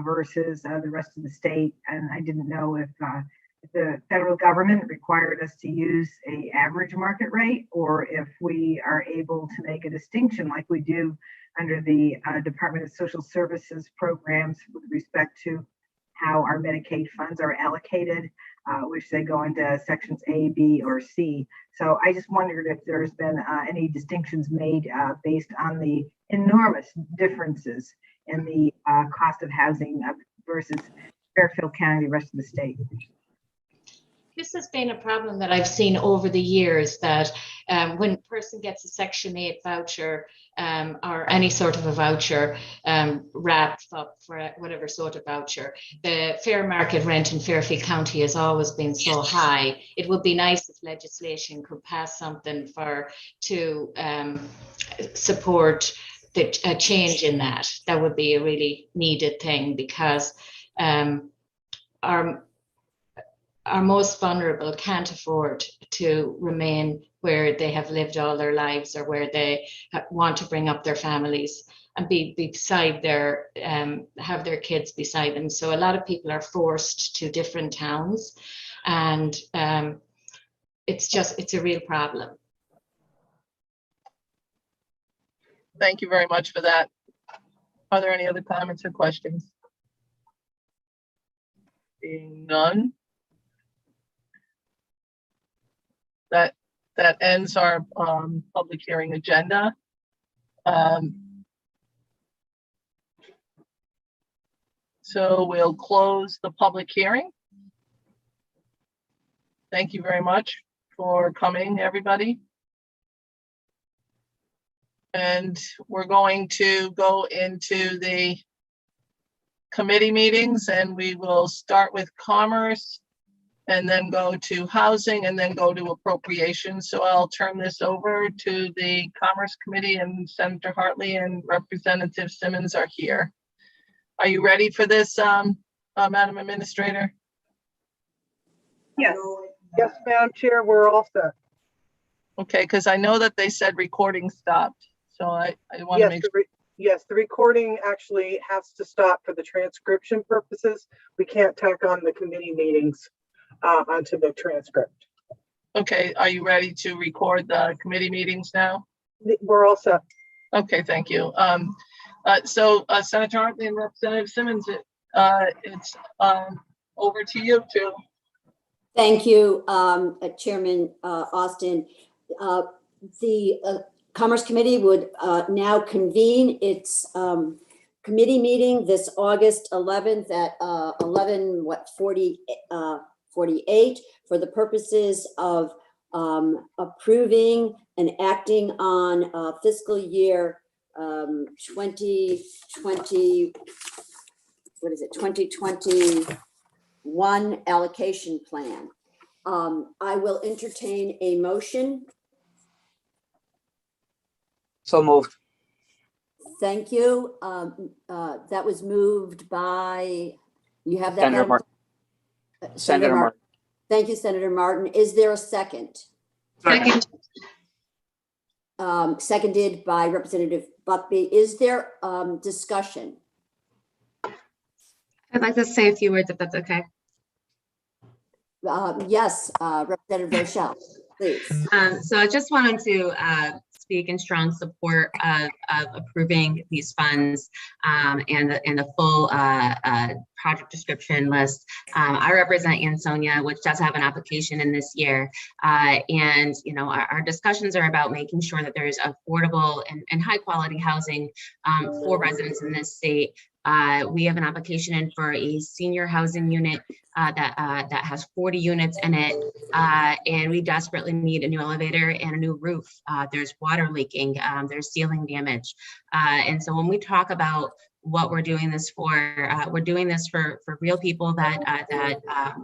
Speaker 18: versus the rest of the state. And I didn't know if the federal government required us to use an average market rate, or if we are able to make a distinction like we do under the Department of Social Services programs with respect to how our Medicaid funds are allocated, which they go into sections A, B, or C. So I just wondered if there's been any distinctions made based on the enormous differences in the cost of housing versus Fairfield County, the rest of the state.
Speaker 19: This has been a problem that I've seen over the years, that when a person gets a Section 8 voucher or any sort of a voucher wrapped up for whatever sort of voucher, the fair market rent in Fairfield County has always been so high. It would be nice if legislation could pass something to support a change in that. That would be a really needed thing, because our most vulnerable can't afford to remain where they have lived all their lives, or where they want to bring up their families and be beside their, have their kids beside them. So a lot of people are forced to different towns, and it's a real problem.
Speaker 1: Thank you very much for that. Are there any other comments or questions? Being none. That ends our public hearing agenda. So we'll close the public hearing. Thank you very much for coming, everybody. And we're going to go into the committee meetings, and we will start with Commerce, and then go to Housing, and then go to Appropriations. So I'll turn this over to the Commerce Committee, and Senator Hartley and Representative Simmons are here. Are you ready for this, Madam Administrator?
Speaker 2: Yes. Yes, Madam Chair, we're all set.
Speaker 1: Okay, because I know that they said recording stopped. So I want to make sure.
Speaker 2: Yes, the recording actually has to stop for the transcription purposes. We can't tack on the committee meetings onto the transcript.
Speaker 1: Okay, are you ready to record the committee meetings now?
Speaker 2: We're all set.
Speaker 1: Okay, thank you. So Senator Hartley and Representative Simmons, it's over to you two.
Speaker 13: Thank you, Chairman Austin. The Commerce Committee would now convene its committee meeting this August 11th at 48 for the purposes of approving and acting on fiscal year 2021 allocation plan. I will entertain a motion.
Speaker 9: So moved.
Speaker 13: Thank you. That was moved by, you have that?
Speaker 9: Senator Martin. Senator Martin.
Speaker 13: Thank you, Senator Martin. Is there a second?
Speaker 19: Second.
Speaker 13: Seconded by Representative Buckby. Is there discussion?
Speaker 20: I'd like to say a few words if that's okay.
Speaker 13: Yes, Representative Rochelle, please.
Speaker 20: So I just wanted to speak in strong support of approving these funds and the full project description list. I represent Ansonia, which does have an application in this year. And, you know, our discussions are about making sure that there's affordable and high quality housing for residents in this state. We have an application in for a senior housing unit that has 40 units in it, and we desperately need a new elevator and a new roof. There's water leaking, there's ceiling damage. And so when we talk about what we're doing this for. We're doing this for real people that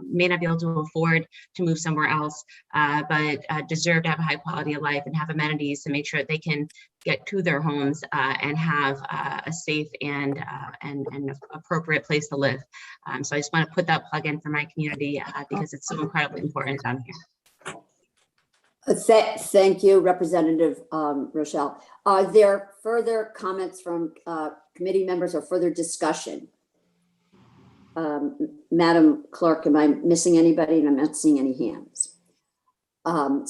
Speaker 20: may not be able to afford to move somewhere else, but deserve to have a high quality of life and have amenities to make sure that they can get to their homes and have a safe and appropriate place to live. So I just want to put that plug in for my community because it's so incredibly important down here.
Speaker 13: Thank you, Representative Rochelle. Are there further comments from committee members or further discussion? Madam Clerk, am I missing anybody? And I'm not seeing any hands.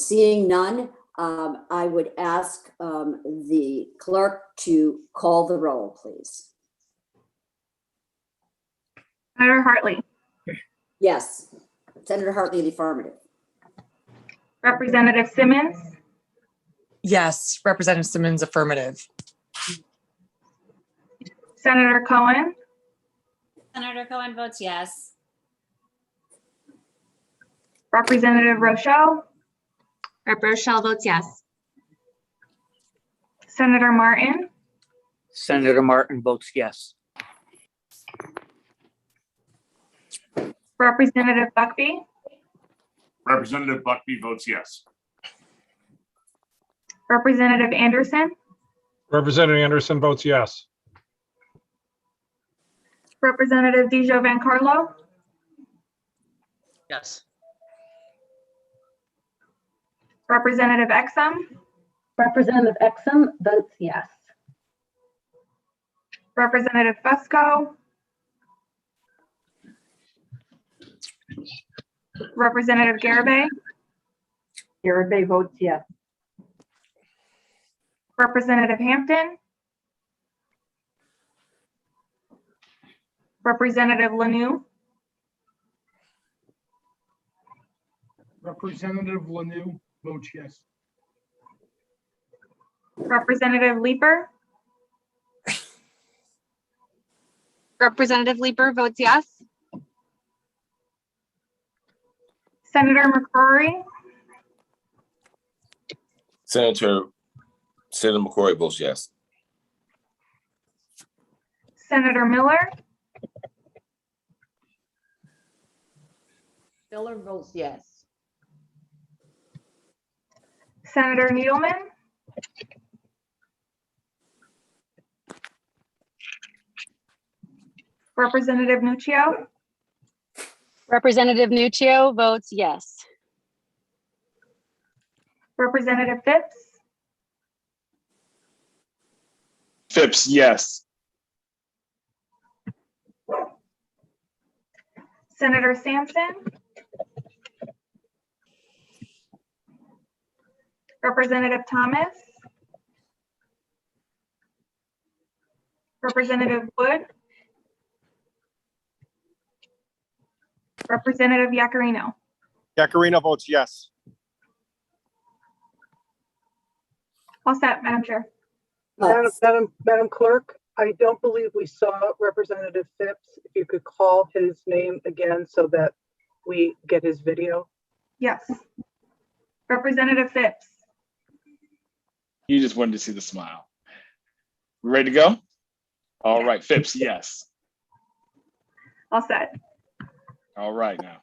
Speaker 13: Seeing none, I would ask the clerk to call the roll, please.
Speaker 21: Senator Hartley.
Speaker 13: Yes. Senator Hartley, the affirmative.
Speaker 21: Representative Simmons.
Speaker 8: Yes, Representative Simmons, affirmative.
Speaker 21: Senator Cohen.
Speaker 22: Senator Cohen votes yes.
Speaker 21: Representative Rochelle.
Speaker 20: Rochelle votes yes.
Speaker 21: Senator Martin.
Speaker 9: Senator Martin votes yes.
Speaker 21: Representative Buckby.
Speaker 23: Representative Buckby votes yes.
Speaker 21: Representative Anderson.
Speaker 24: Representative Anderson votes yes.
Speaker 21: Representative Van Carlo.
Speaker 9: Yes.
Speaker 21: Representative Exum.
Speaker 25: Representative Exum votes yes.
Speaker 21: Representative Fusco. Representative Garibay.
Speaker 25: Garibay votes yes.
Speaker 21: Representative Hampton. Representative Lanu.
Speaker 15: Representative Lanu votes yes.
Speaker 21: Representative Leeper.
Speaker 22: Representative Leeper votes yes.
Speaker 21: Senator McCrory.
Speaker 26: Senator McCrory votes yes.
Speaker 21: Senator Miller.
Speaker 25: Miller votes yes.
Speaker 21: Senator Needleman. Representative Nuccio.
Speaker 22: Representative Nuccio votes yes.
Speaker 21: Representative Phipps.
Speaker 5: Phipps, yes.
Speaker 21: Senator Sampson. Representative Thomas. Representative Wood. Representative Yacarino.
Speaker 24: Yacarino votes yes.
Speaker 21: All set, Madam Chair.
Speaker 2: Madam Clerk, I don't believe we saw Representative Phipps. If you could call his name again so that we get his video.
Speaker 21: Yes. Representative Phipps.
Speaker 5: You just wanted to see the smile. We ready to go? All right, Phipps, yes.
Speaker 21: All set.
Speaker 5: All right now.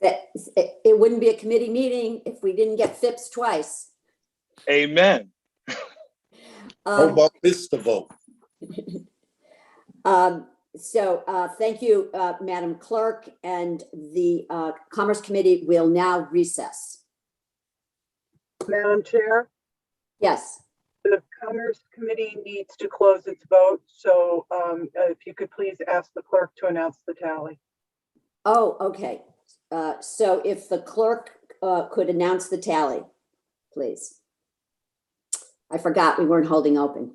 Speaker 13: It wouldn't be a committee meeting if we didn't get Phipps twice.
Speaker 5: Amen.
Speaker 27: How about this to vote?
Speaker 13: Thank you, Madam Clerk, and the Commerce Committee will now recess.
Speaker 2: Madam Chair,
Speaker 13: Yes.
Speaker 2: the Commerce Committee needs to close its vote. So if you could please ask the clerk to announce the tally.
Speaker 13: Oh, okay. So if the clerk could announce the tally, please. I forgot we weren't holding open.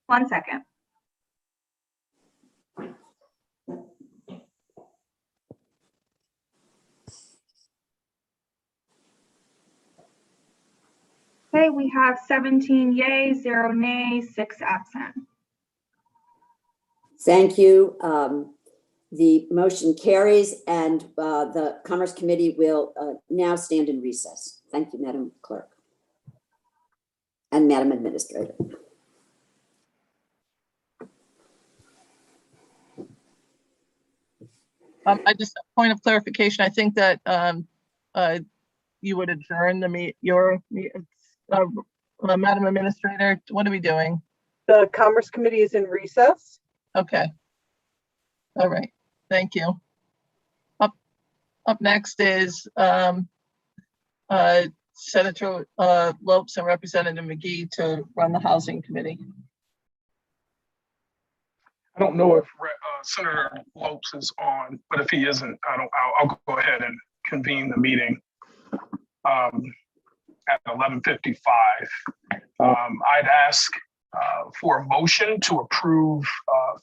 Speaker 21: One second. Okay, we have 17 yeas, 0 nays, 6 absent.
Speaker 13: Thank you. The motion carries and the Commerce Committee will now stand in recess. Thank you, Madam Clerk. and Madam Administrator.
Speaker 1: I just, point of clarification, I think that you would adjourn Madam Administrator, what are we doing?
Speaker 2: The Commerce Committee is in recess.
Speaker 1: Okay. All right, thank you. Up next is Senator Lopes and Representative McGee to run the Housing Committee.
Speaker 5: I don't know if Senator Lopes is on, but if he isn't, I'll go ahead and convene the meeting at 11:55. I'd ask for a motion to approve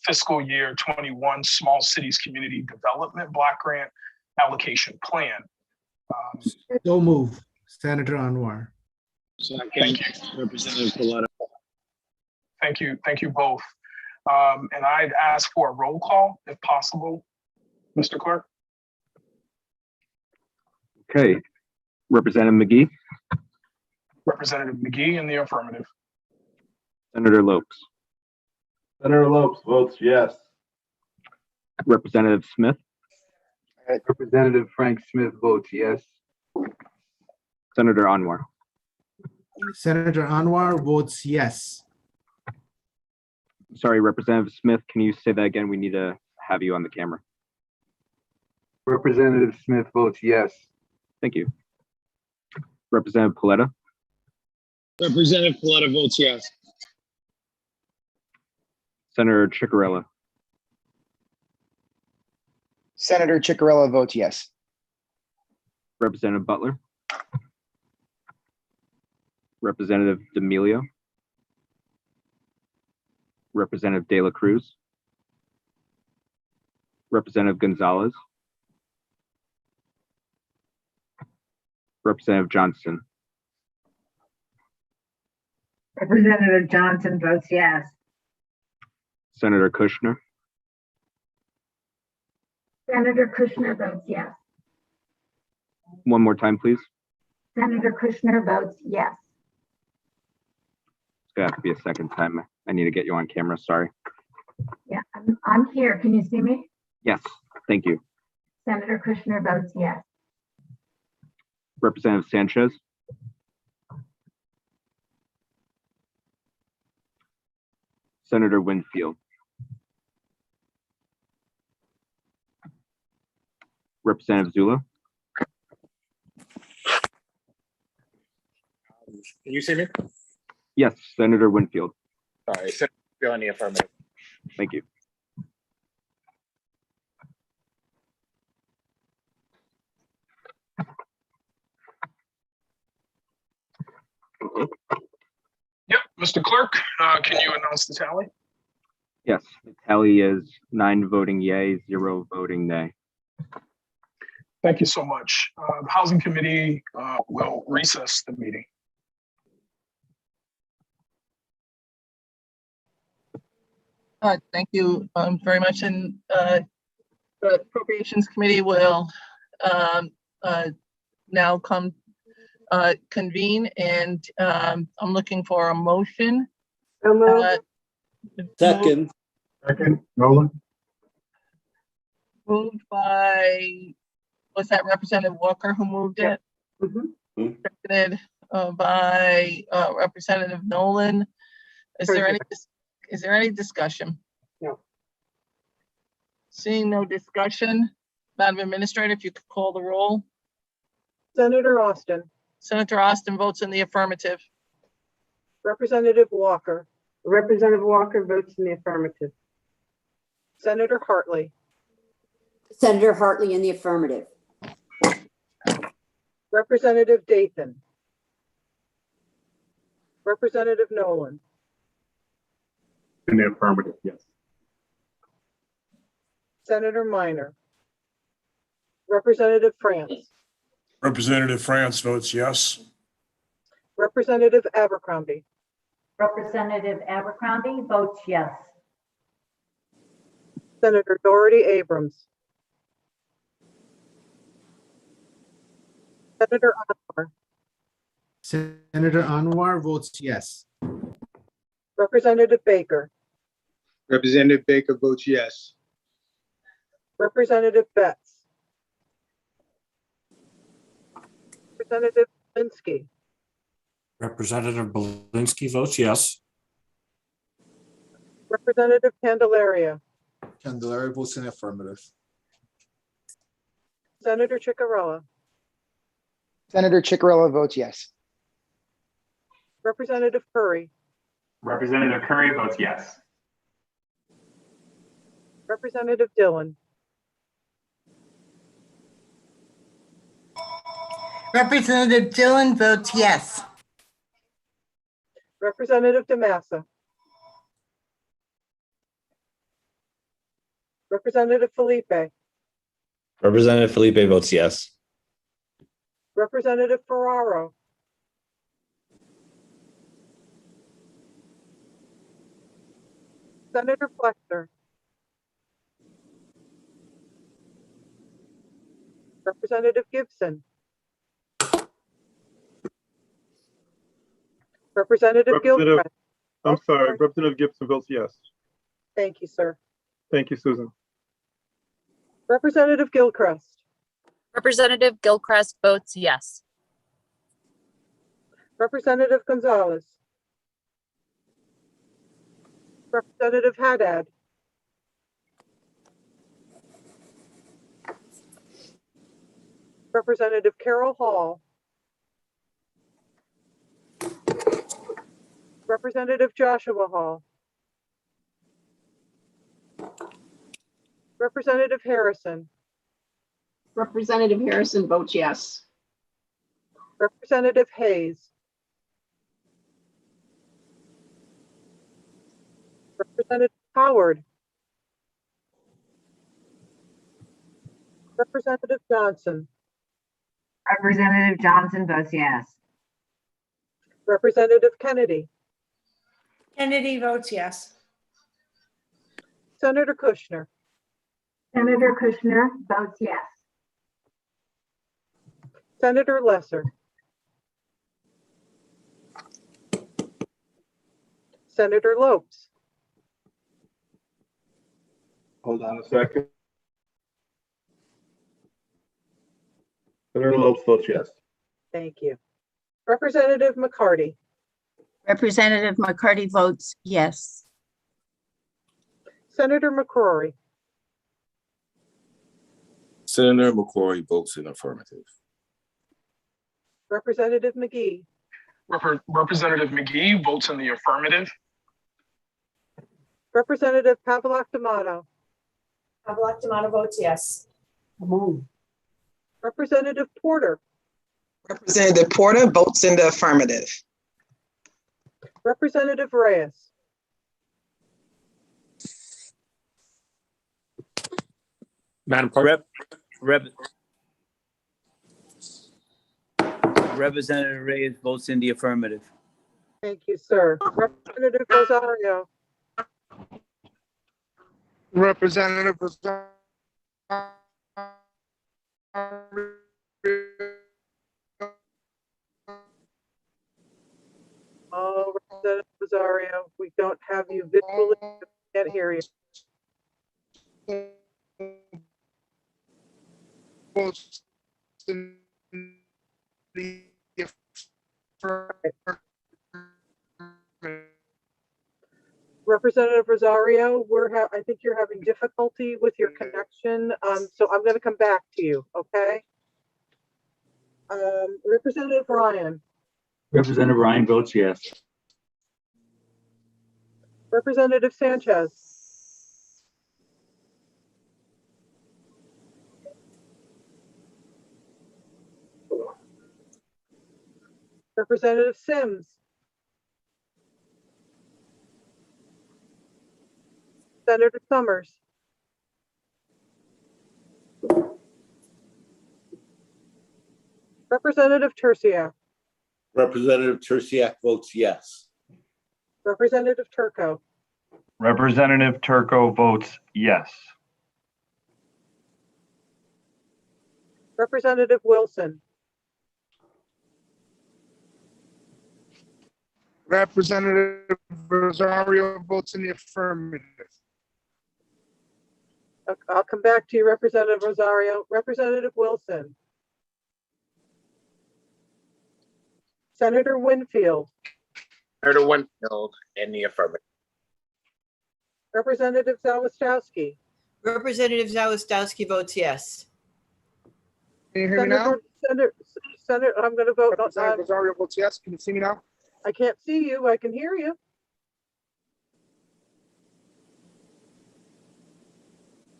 Speaker 5: fiscal year 21 Small Cities Community Development Block Grant Allocation Plan.
Speaker 3: So move, Senator Anwar.
Speaker 5: Thank you, Representative Paletta. Thank you both. And I'd ask for a roll call if possible, Mr. Clerk.
Speaker 4: Okay, Representative McGee.
Speaker 5: Representative McGee in the affirmative.
Speaker 4: Senator Lopes.
Speaker 27: Senator Lopes votes yes.
Speaker 4: Representative Smith.
Speaker 6: Representative Frank Smith votes yes.
Speaker 4: Senator Anwar.
Speaker 3: Senator Anwar votes yes.
Speaker 4: Sorry, Representative Smith, can you say that again? We need to have you on the camera.
Speaker 6: Representative Smith votes yes.
Speaker 4: Thank you. Representative Paletta.
Speaker 7: Representative Paletta votes yes.
Speaker 4: Senator Ciccarella.
Speaker 11: Senator Ciccarella votes yes.
Speaker 4: Representative Butler. Representative D'Amelio. Representative De La Cruz. Representative Gonzalez. Representative Johnston.
Speaker 18: Representative Johnson votes yes.
Speaker 4: Senator Kushner.
Speaker 21: Senator Kushner votes yes.
Speaker 4: One more time, please.
Speaker 21: Senator Kushner votes yes.
Speaker 4: It's gonna have to be a second time. I need to get you on camera, sorry.
Speaker 21: Yeah, I'm here. Can you see me?
Speaker 4: Yes, thank you.
Speaker 21: Senator Kushner votes yes.
Speaker 4: Representative Sanchez. Senator Winfield. Representative Zula.
Speaker 7: Can you see me?
Speaker 4: Yes, Senator Winfield.
Speaker 7: Sorry, Senator Winfield in the affirmative.
Speaker 4: Thank you.
Speaker 5: Yep, Mr. Clerk, can you announce the tally?
Speaker 4: Yes, the tally is 9 voting yay, 0 voting nay.
Speaker 5: Thank you so much. The Housing Committee will recess the meeting.
Speaker 1: Thank you very much. And the Appropriations Committee will now convene, and I'm looking for a motion.
Speaker 27: Second.
Speaker 12: Second, Nolan.
Speaker 1: Moved by, was that Representative Walker who moved it? Seconded by Representative Nolan. Is there any discussion?
Speaker 2: No.
Speaker 1: Seeing no discussion, Madam Administrator, if you could call the roll.
Speaker 2: Senator Austin.
Speaker 1: Senator Austin votes in the affirmative.
Speaker 2: Representative Walker. Representative Walker votes in the affirmative. Senator Hartley.
Speaker 13: Senator Hartley in the affirmative.
Speaker 2: Representative Dathan. Representative Nolan.
Speaker 12: In the affirmative, yes.
Speaker 2: Senator Minor. Representative France.
Speaker 23: Representative France votes yes.
Speaker 2: Representative Abercrombie.
Speaker 25: Representative Abercrombie votes yes.
Speaker 2: Senator Doherty Abrams. Senator Anwar.
Speaker 3: Senator Anwar votes yes.
Speaker 2: Representative Baker,
Speaker 24: Representative Baker votes yes.
Speaker 2: Representative Betts, Representative Linsky,
Speaker 23: Representative Belinsky votes yes.
Speaker 2: Representative Candelaria,
Speaker 8: Candelaria votes in the affirmative.
Speaker 2: Senator Chicarella,
Speaker 11: Senator Chicarella votes yes.
Speaker 2: Representative Curry,
Speaker 10: Representative Curry votes yes.
Speaker 2: Representative Dillon,
Speaker 14: Representative Dillon votes yes.
Speaker 2: Representative DeMassa, Representative Felipe,
Speaker 26: Representative Felipe votes yes.
Speaker 2: Representative Ferraro, Senator Flexner, Representative Gibson, Representative Gilchrist.
Speaker 12: I'm sorry, Representative Gibson votes yes.
Speaker 2: Thank you, sir.
Speaker 12: Thank you, Susan.
Speaker 2: Representative Gilchrist,
Speaker 16: Representative Gilchrist votes yes.
Speaker 2: Representative Gonzalez, Representative Haddad, Representative Carol Hall, Representative Joshua Hall, Representative Harrison,
Speaker 1: Representative Harrison votes yes.
Speaker 2: Representative Hayes, Representative Howard, Representative Johnson,
Speaker 18: Representative Johnson votes yes.
Speaker 2: Representative Kennedy,
Speaker 14: Kennedy votes yes.
Speaker 2: Senator Kushner,
Speaker 25: Senator Kushner votes yes.
Speaker 2: Senator Lesser, Senator Lopes,
Speaker 12: Hold on a second. Senator Lopes votes yes.
Speaker 2: thank you. Representative McCarty,
Speaker 14: Representative McCarty votes yes.
Speaker 2: Senator McCrory,
Speaker 26: Senator McCrory votes in affirmative.
Speaker 2: Representative McGee,
Speaker 5: Representative McGee votes in the affirmative.
Speaker 2: Representative Pavlak D'Amato,
Speaker 14: Pavlak D'Amato votes yes.
Speaker 2: Representative Porter,
Speaker 17: Representative Porter votes in the affirmative.
Speaker 2: Representative Reyes,
Speaker 24: Madam Clerk.
Speaker 9: Representative Reyes votes in the affirmative.
Speaker 2: thank you, sir. Representative Rosario,
Speaker 24: Representative Rosario.
Speaker 2: oh, Representative Rosario, we don't have you visually, can't hear you.
Speaker 24: Votes in the affirmative.
Speaker 2: Representative Rosario, I think you're having difficulty with your connection, so I'm going to come back to you, okay? Representative Ryan,
Speaker 27: Representative Ryan votes yes.
Speaker 2: Representative Sanchez, Representative Sims, Senator Summers, Representative Terciak,
Speaker 26: Representative Terciak votes yes.
Speaker 2: Representative Turco,
Speaker 10: Representative Turco votes yes.
Speaker 2: Representative Wilson,
Speaker 24: Representative Rosario votes in the affirmative.
Speaker 2: I'll come back to you, Representative Rosario. Representative Wilson. Senator Winfield.
Speaker 26: Senator Winfield in the affirmative.
Speaker 2: Representative Zawistowski.
Speaker 6: Representative Zawistowski votes yes.
Speaker 24: Can you hear me now?
Speaker 2: Senator, I'm going to vote.
Speaker 24: Representative Rosario votes yes. Can you see me now?
Speaker 2: I can't see you. I can hear you.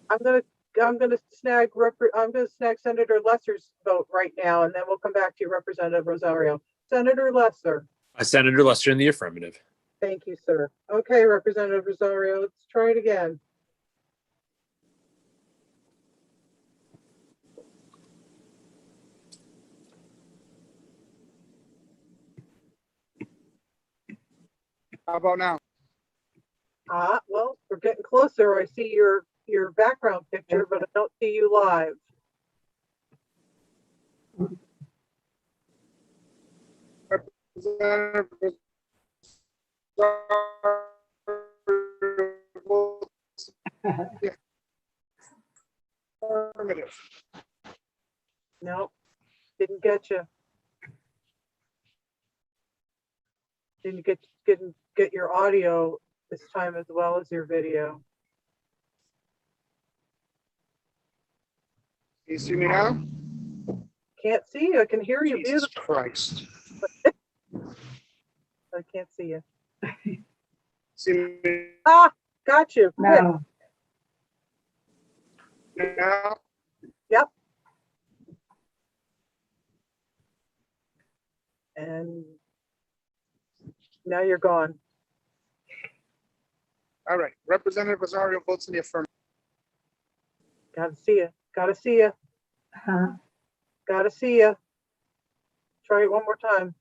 Speaker 2: I'm gonna snag Senator Lesser's vote right now, and then we'll come back to you, Representative Rosario. Senator Lesser.
Speaker 7: Senator Lester in the affirmative.
Speaker 2: Thank you, sir. Okay, Representative Rosario, let's try it again.
Speaker 24: How about now?
Speaker 2: Well, we're getting closer. I see your background picture, but I don't see you live.
Speaker 24: Representative affirmative.
Speaker 2: Nope, didn't get you. Didn't get your audio this time as well as your video.
Speaker 24: Can you see me now?
Speaker 2: Can't see you. I can hear you.
Speaker 24: Jesus
Speaker 2: beautiful.
Speaker 24: Christ.
Speaker 2: I can't see you.
Speaker 24: See me
Speaker 2: Got you.
Speaker 24: now? Now?
Speaker 2: Yep. And now you're gone.
Speaker 24: All right. Representative Rosario votes in the affirmative.
Speaker 2: Gotta see you. Gotta see you. Gotta see you. Try it one more time.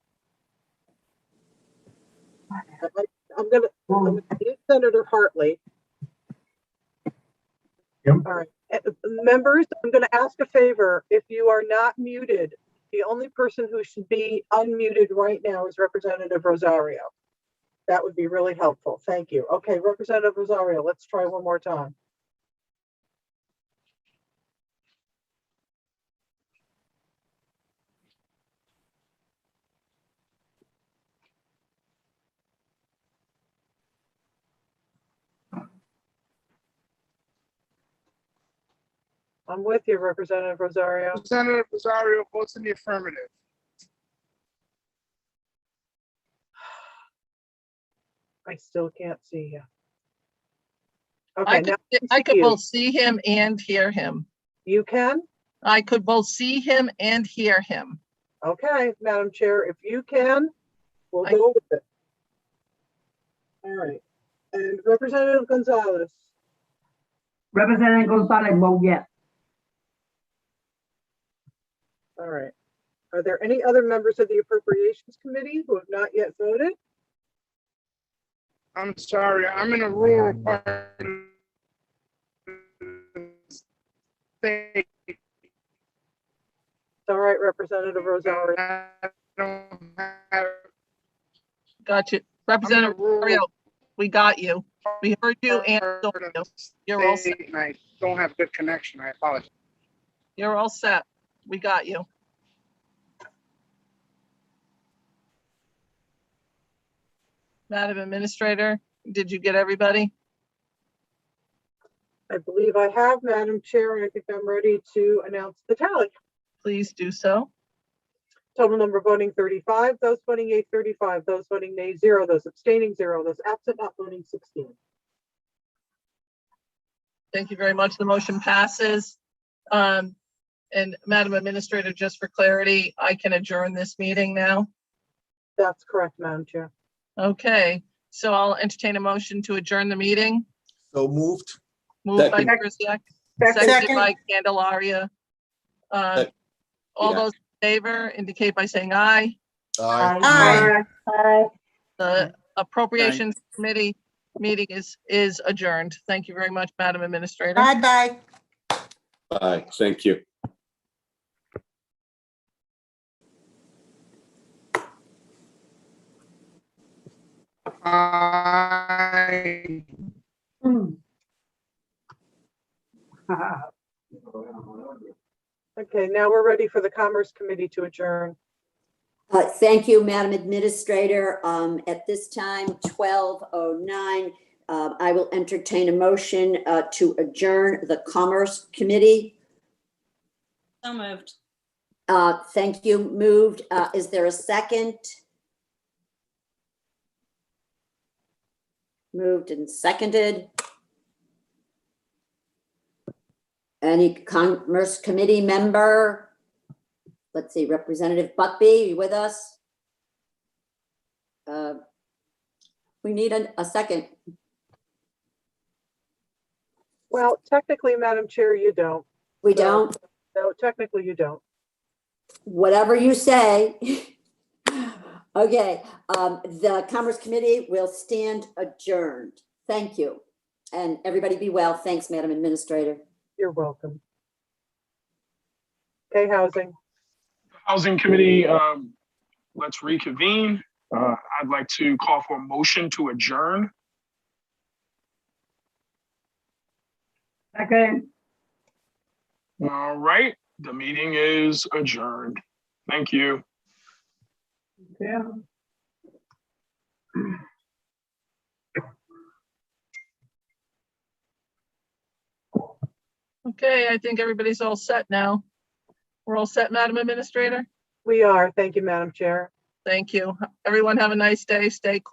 Speaker 2: I'm gonna need Senator Hartley.
Speaker 12: Yep.
Speaker 2: All right. Members, I'm gonna ask a favor. If you are not muted, the only person who should be unmuted right now is Representative Rosario. That would be really helpful. Thank you. Okay, Representative Rosario, let's try one more time. I'm with you, Representative Rosario.
Speaker 24: Representative Rosario votes in the affirmative.
Speaker 2: I still can't see you. Okay,
Speaker 1: I could both see him and hear him.
Speaker 2: You can?
Speaker 1: I could both see him and hear him.
Speaker 2: Okay, Madam Chair, if you can, we'll go with it. All right. And Representative Gonzalez.
Speaker 25: Representative Gonzalez vote yes.
Speaker 2: All right. Are there any other members of the Appropriations Committee who have not yet voted?
Speaker 24: I'm sorry, I'm in a rural part of the state.
Speaker 2: It's all right, Representative Rosario.
Speaker 24: I don't have.
Speaker 1: Got you. Representative Rosario, we got you. We heard you and saw you. You're all set.
Speaker 24: And I don't have good connection. I apologize.
Speaker 1: You're all set. We got you. Madam Administrator, did you get everybody?
Speaker 2: I believe I have, Madam Chair, and I think I'm ready to announce the tally.
Speaker 1: Please do so.
Speaker 2: Total number voting 35, those voting yea 35, those voting nay 0, those abstaining 0, those absent not voting 16.
Speaker 1: Thank you very much. The motion passes. And Madam Administrator, just for clarity, I can adjourn this meeting now.
Speaker 2: That's correct, Madam Chair.
Speaker 1: Okay, so I'll entertain a motion to adjourn the meeting.
Speaker 8: So moved.
Speaker 1: Moved by
Speaker 8: Second.
Speaker 1: Krzyjak,
Speaker 2: Second.
Speaker 1: seconded by Candelaria. All
Speaker 8: Yeah.
Speaker 1: those in favor indicate by saying aye.
Speaker 8: Aye.
Speaker 2: Aye.
Speaker 1: The Appropriations Committee meeting is adjourned. Thank you very much, Madam Administrator.
Speaker 14: Bye-bye.
Speaker 26: Bye, thank you.
Speaker 24: Aye.
Speaker 2: Okay, now we're ready for the Commerce Committee to adjourn.
Speaker 4: Thank you, Madam Administrator. At this time, 12:09, I will entertain a motion to adjourn the Commerce Committee.
Speaker 14: So moved.
Speaker 4: Thank you. Moved. Is there a second? Moved and seconded. Any Commerce Committee member? Let's see, Representative Buckby, are you with us? We need a second.
Speaker 2: Well, technically, Madam Chair, you don't.
Speaker 4: We don't?
Speaker 2: No, technically you don't.
Speaker 4: Whatever you say. Okay, the Commerce Committee will stand adjourned. Thank you. And everybody be well. Thanks, Madam Administrator.
Speaker 2: You're welcome. Okay, Housing.
Speaker 5: Housing Committee, let's reconvene. I'd like to call for a motion to adjourn.
Speaker 25: Second.
Speaker 5: All right, the meeting is adjourned. Thank you.
Speaker 25: Yeah.
Speaker 1: Okay, I think everybody's all set now. We're all set, Madam Administrator?
Speaker 2: We are. Thank you, Madam Chair.
Speaker 1: Thank you. Everyone have a nice day. Stay cool.